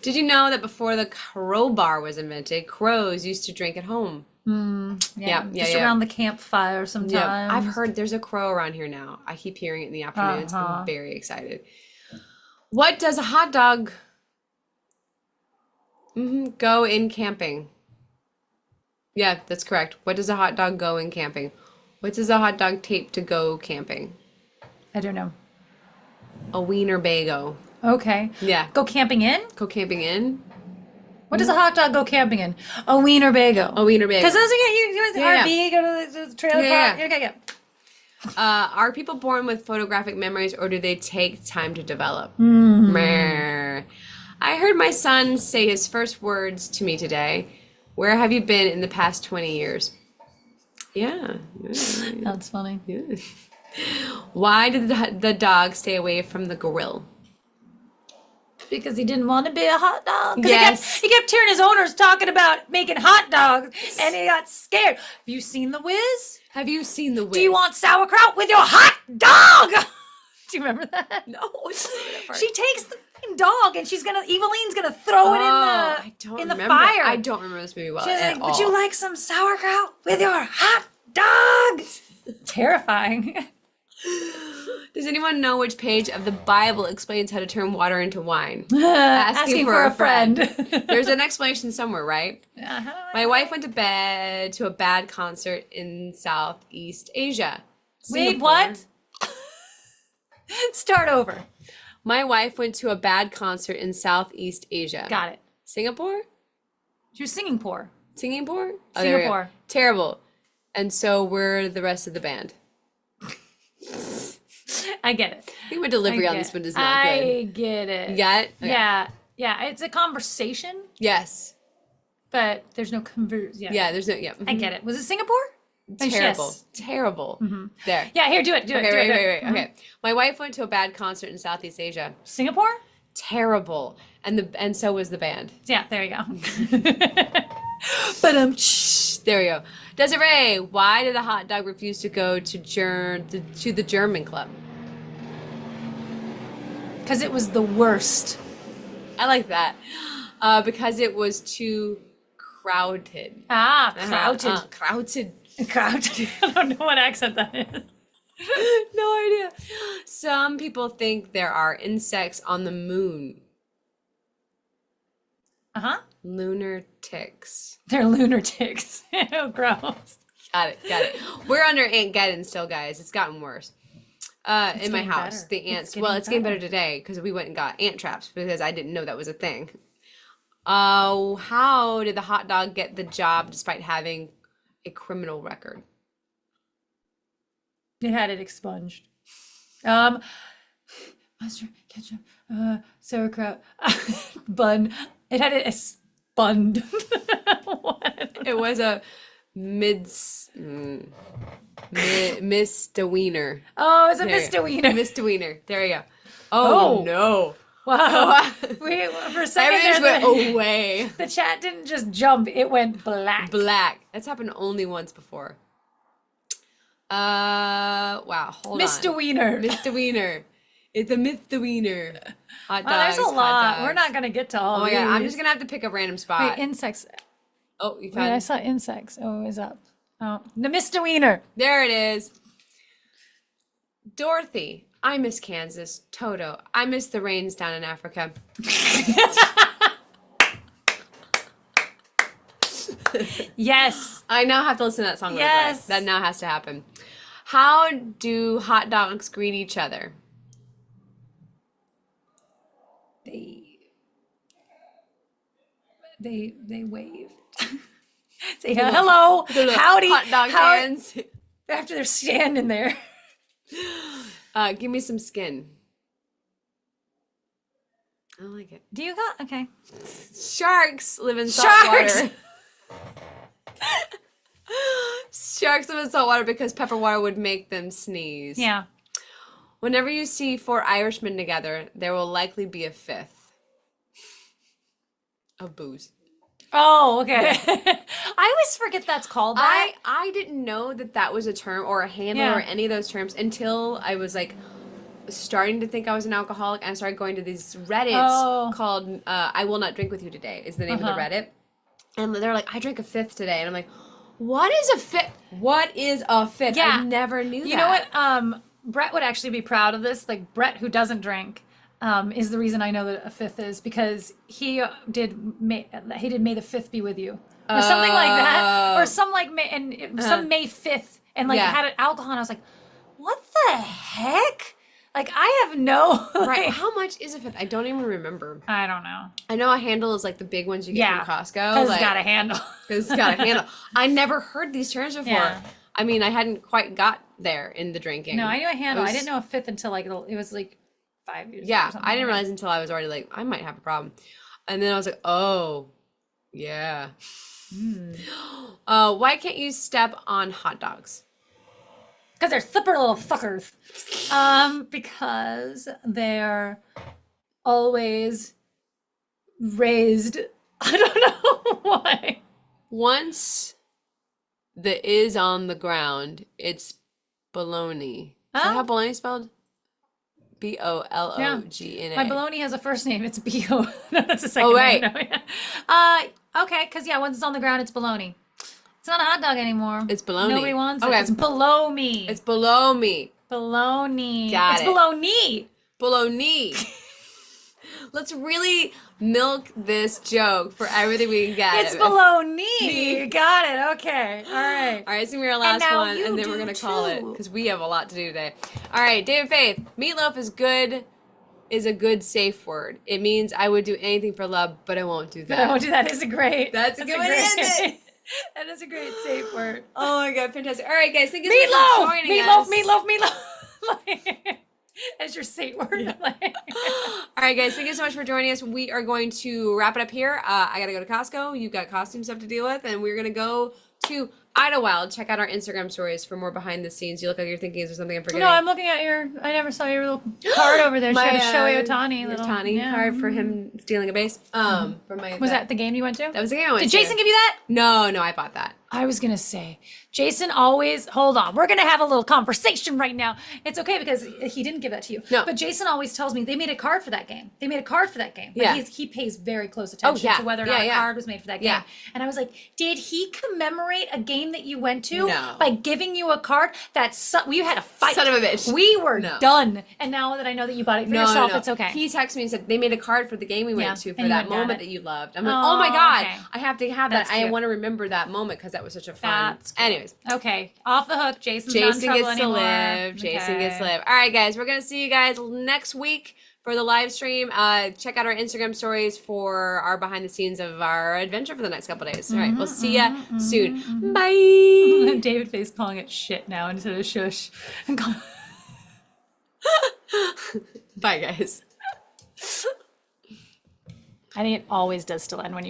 Speaker 2: Did you know that before the crowbar was invented, crows used to drink at home?
Speaker 1: Just around the campfire sometimes.
Speaker 2: Yeah. I've heard there's a crow around here now. I keep hearing it in the afternoons. I'm very excited. What does a hot dog go in camping? Yeah, that's correct. What does a hot dog go in camping? What does a hot dog tape to go camping?
Speaker 1: I don't know.
Speaker 2: A wiener bagel.
Speaker 1: Okay.
Speaker 2: Yeah.
Speaker 1: Go camping in?
Speaker 2: Go camping in?
Speaker 1: What does a hot dog go camping in? A wiener bagel.
Speaker 2: A wiener bagel.
Speaker 1: Because those you go to the RV, go to the trailer park.
Speaker 2: Yeah. Are people born with photographic memories, or do they take time to develop? Meh. I heard my son say his first words to me today. Where have you been in the past 20 years? Yeah.
Speaker 1: That's funny.
Speaker 2: Yeah. Why did the dog stay away from the grill?
Speaker 1: Because he didn't want to be a hot dog.
Speaker 2: Yes.
Speaker 1: He kept hearing his owners talking about making hot dogs, and he got scared. Have you seen The Wiz?
Speaker 2: Have you seen The Wiz?
Speaker 1: Do you want sauerkraut with your hot dog? Do you remember that?
Speaker 2: No.
Speaker 1: She takes the dog, and Eveline's gonna throw it in the fire.
Speaker 2: I don't remember this movie well
Speaker 1: She's
Speaker 2: at
Speaker 1: like,
Speaker 2: all.
Speaker 1: would you like some sauerkraut with your hot dog? Terrifying.
Speaker 2: Does anyone know which page of the Bible explains how to turn water into wine?
Speaker 1: Asking for a friend.
Speaker 2: There's an explanation somewhere, right?
Speaker 1: Uh-huh.
Speaker 2: My wife went to a bad concert in Southeast Asia.
Speaker 1: Wait,
Speaker 2: Singapore.
Speaker 1: what? Start over.
Speaker 2: My wife went to a bad concert in Southeast Asia.
Speaker 1: Got it.
Speaker 2: Singapore?
Speaker 1: She was singing poor.
Speaker 2: Singing poor? Oh,
Speaker 1: Singapore.
Speaker 2: Terrible. And so were the rest of the band.
Speaker 1: I get it.
Speaker 2: I think my delivery on this one is not good.
Speaker 1: I get it.
Speaker 2: You got it? Okay.
Speaker 1: Yeah. It's a conversation,
Speaker 2: Yes.
Speaker 1: but there's no conversion.
Speaker 2: Yeah, there's no, yeah.
Speaker 1: I get it. Was it Singapore?
Speaker 2: Terrible.
Speaker 1: Yes.
Speaker 2: Terrible. There.
Speaker 1: Yeah, here, do it.
Speaker 2: Wait. Okay. My wife went to a bad concert in Southeast Asia.
Speaker 1: Singapore?
Speaker 2: Terrible. And so was the band.
Speaker 1: Yeah, there you go.
Speaker 2: But there we go. Desiree, why did the hot dog refuse to go to the German club?
Speaker 1: Because it was the worst.
Speaker 2: I like that. Because it was too crowded.
Speaker 1: Crowded.
Speaker 2: Crowded.
Speaker 1: Crowded. I don't know what accent that is.
Speaker 2: No idea. Some people think there are insects on the moon.
Speaker 1: Uh-huh.
Speaker 2: Lunar ticks.
Speaker 1: They're lunar ticks. Oh, gross.
Speaker 2: Got it. We're under Aunt Geddon still, guys. It's gotten worse. In my house,
Speaker 1: better.
Speaker 2: the ants. It's getting better today because we went and got ant traps because I didn't know that was a thing. How did the hot dog get the job despite having a criminal record?
Speaker 1: It had it expunged. Mustard, ketchup, sauerkraut, bun. It had it expunged. What?
Speaker 2: It was a misdemeanor.
Speaker 1: Oh, it was a misdemeanor.
Speaker 2: Misdemeanor. There you go. Oh no.
Speaker 1: Wow. We, for a second
Speaker 2: Everything
Speaker 1: there,
Speaker 2: went away.
Speaker 1: the chat didn't just jump, it went black.
Speaker 2: Black. That's happened only once before. Wow. Hold
Speaker 1: Misdemeanor.
Speaker 2: on. Misdemeanor. It's a misdemeanor. Hot dogs.
Speaker 1: Oh, there's a
Speaker 2: hot
Speaker 1: lot.
Speaker 2: dogs.
Speaker 1: We're not going to get to all
Speaker 2: Oh my
Speaker 1: these.
Speaker 2: god. I'm just gonna have to pick a random spot.
Speaker 1: Wait, insects.
Speaker 2: Oh, you
Speaker 1: Wait,
Speaker 2: found
Speaker 1: I saw insects. Oh, it was up. Oh, the misdemeanor.
Speaker 2: There it is. Dorothy. I miss Kansas. Toto. I miss the rains down in Africa.
Speaker 1: Yes.
Speaker 2: I now have to listen to that song.
Speaker 1: Yes.
Speaker 2: That now has to happen. How do hot dogs greet each other?
Speaker 1: They waved. Say hello, howdy,
Speaker 2: Hot dog hands.
Speaker 1: After they're standing there.
Speaker 2: Give me some skin. I like it.
Speaker 1: Do you got okay?
Speaker 2: Sharks live in salt water. Sharks live in salt water because pepper water would make them sneeze.
Speaker 1: Yeah.
Speaker 2: Whenever you see 4 Irishmen together, there will likely be a 5th. Of booze.
Speaker 1: Oh, okay. I always forget that's called that.
Speaker 2: I didn't know that was a term or a handle or any of those terms until I was like starting to think I was an alcoholic, and I started going to these Reddits called I Will Not Drink With You Today is the name of the Reddit. And they're like, I drank a fifth today. And I'm like, what is a fifth? What is a fifth?
Speaker 1: Yeah.
Speaker 2: I never knew that.
Speaker 1: You know what? Brett would actually be proud of this. Like, Brett, who doesn't drink, is the reason I know that a fifth is because he did May the 5th be with you. Or something like that. Or some like some May 5th. And like had alcohol. And I was like, what the heck? Like, I have no...
Speaker 2: Right. How much is a fifth? I don't even remember.
Speaker 1: I don't know.
Speaker 2: I know a handle is like the big ones you get from Costco.
Speaker 1: Because it's got a handle.
Speaker 2: Because it's got a handle. I never heard these terms before. Yeah. I mean, I hadn't quite got there in the drinking.
Speaker 1: No, I knew a handle. I didn't know a fifth until like, it was like 5 years ago.
Speaker 2: Yeah, I didn't realize until I was already like, I might have a problem. And then I was like, oh, yeah. Why can't you step on hot dogs?
Speaker 1: Because they're slippery little fuckers. Because they're always raised. I don't know why.
Speaker 2: Once the is on the ground, it's baloney. Is that how baloney is spelled? B-O-L-O-G-N-A.
Speaker 1: My baloney has a first name. It's B-O. No, that's a second name. No, yeah. Okay, because once it's on the ground, it's baloney. It's not a hot dog anymore.
Speaker 2: It's bologna.
Speaker 1: Nobody wants it. It's below me.
Speaker 2: It's below me.
Speaker 1: Bologna.
Speaker 2: Got it.
Speaker 1: It's bologna.
Speaker 2: Bologna. Let's really milk this joke for everything we can get.
Speaker 1: It's bologna. Got it. Okay. All right.
Speaker 2: All right, it's going to be our last one, and then we're going to call it because we have a lot to do today. All right, David Faith. Meatloaf is a good safe word. It means I would do anything for love, but I won't do that.
Speaker 1: But I won't do that. Is a great.
Speaker 2: That's a good way to end it.
Speaker 1: That is a great safe word.
Speaker 2: Oh my god, fantastic! All right, guys, thank you so much for joining us.
Speaker 1: Meatloaf. As your safe word. Yeah.
Speaker 2: All right, guys, thank you so much for joining us. We are going to wrap it up here. I gotta go to Costco. You've got costume stuff to deal with, and we're gonna go to Idyllwild. Check out our Instagram stories for more behind the scenes. You look like you're thinking, is there something I'm forgetting?
Speaker 1: No, I'm looking at I never saw your little card over there. She had a Shohei Ohtani
Speaker 2: card for him stealing a base.
Speaker 1: Was that the game you went to?
Speaker 2: That was the game I went to.
Speaker 1: Did Jason give you that?
Speaker 2: No, I bought that.
Speaker 1: I was going to say, Jason always, hold on, we're going to have a little conversation right now. It's okay because he didn't give that to you.
Speaker 2: No.
Speaker 1: But Jason always tells me they made a card for that game. Like
Speaker 2: yeah.
Speaker 1: He pays very close attention to whether or not a card was made for that game.
Speaker 2: Yeah.
Speaker 1: And I was like, did he commemorate a game that you went to
Speaker 2: No.
Speaker 1: by giving you a card? We had a fight.
Speaker 2: Son of a bitch.
Speaker 1: We were done. And now that I know that you bought it for yourself, it's okay.
Speaker 2: He texted me and said they made a card for the game we went to for that moment that you loved. I'm like,
Speaker 1: oh
Speaker 2: my God,
Speaker 1: okay.
Speaker 2: I have to have that. I want to remember that moment because that was such a fun. Anyways.
Speaker 1: Okay. Off the hook. Jason
Speaker 2: gets to live. Jason gets to live. All right, guys. We're going to see you guys next week for the live stream. Check out our Instagram stories for our behind the scenes of our adventure for the next couple days. All right. We'll see ya soon. Bye.
Speaker 1: David Face calling it shit now instead of shush.
Speaker 2: Bye, guys.
Speaker 1: I think it always does still end when you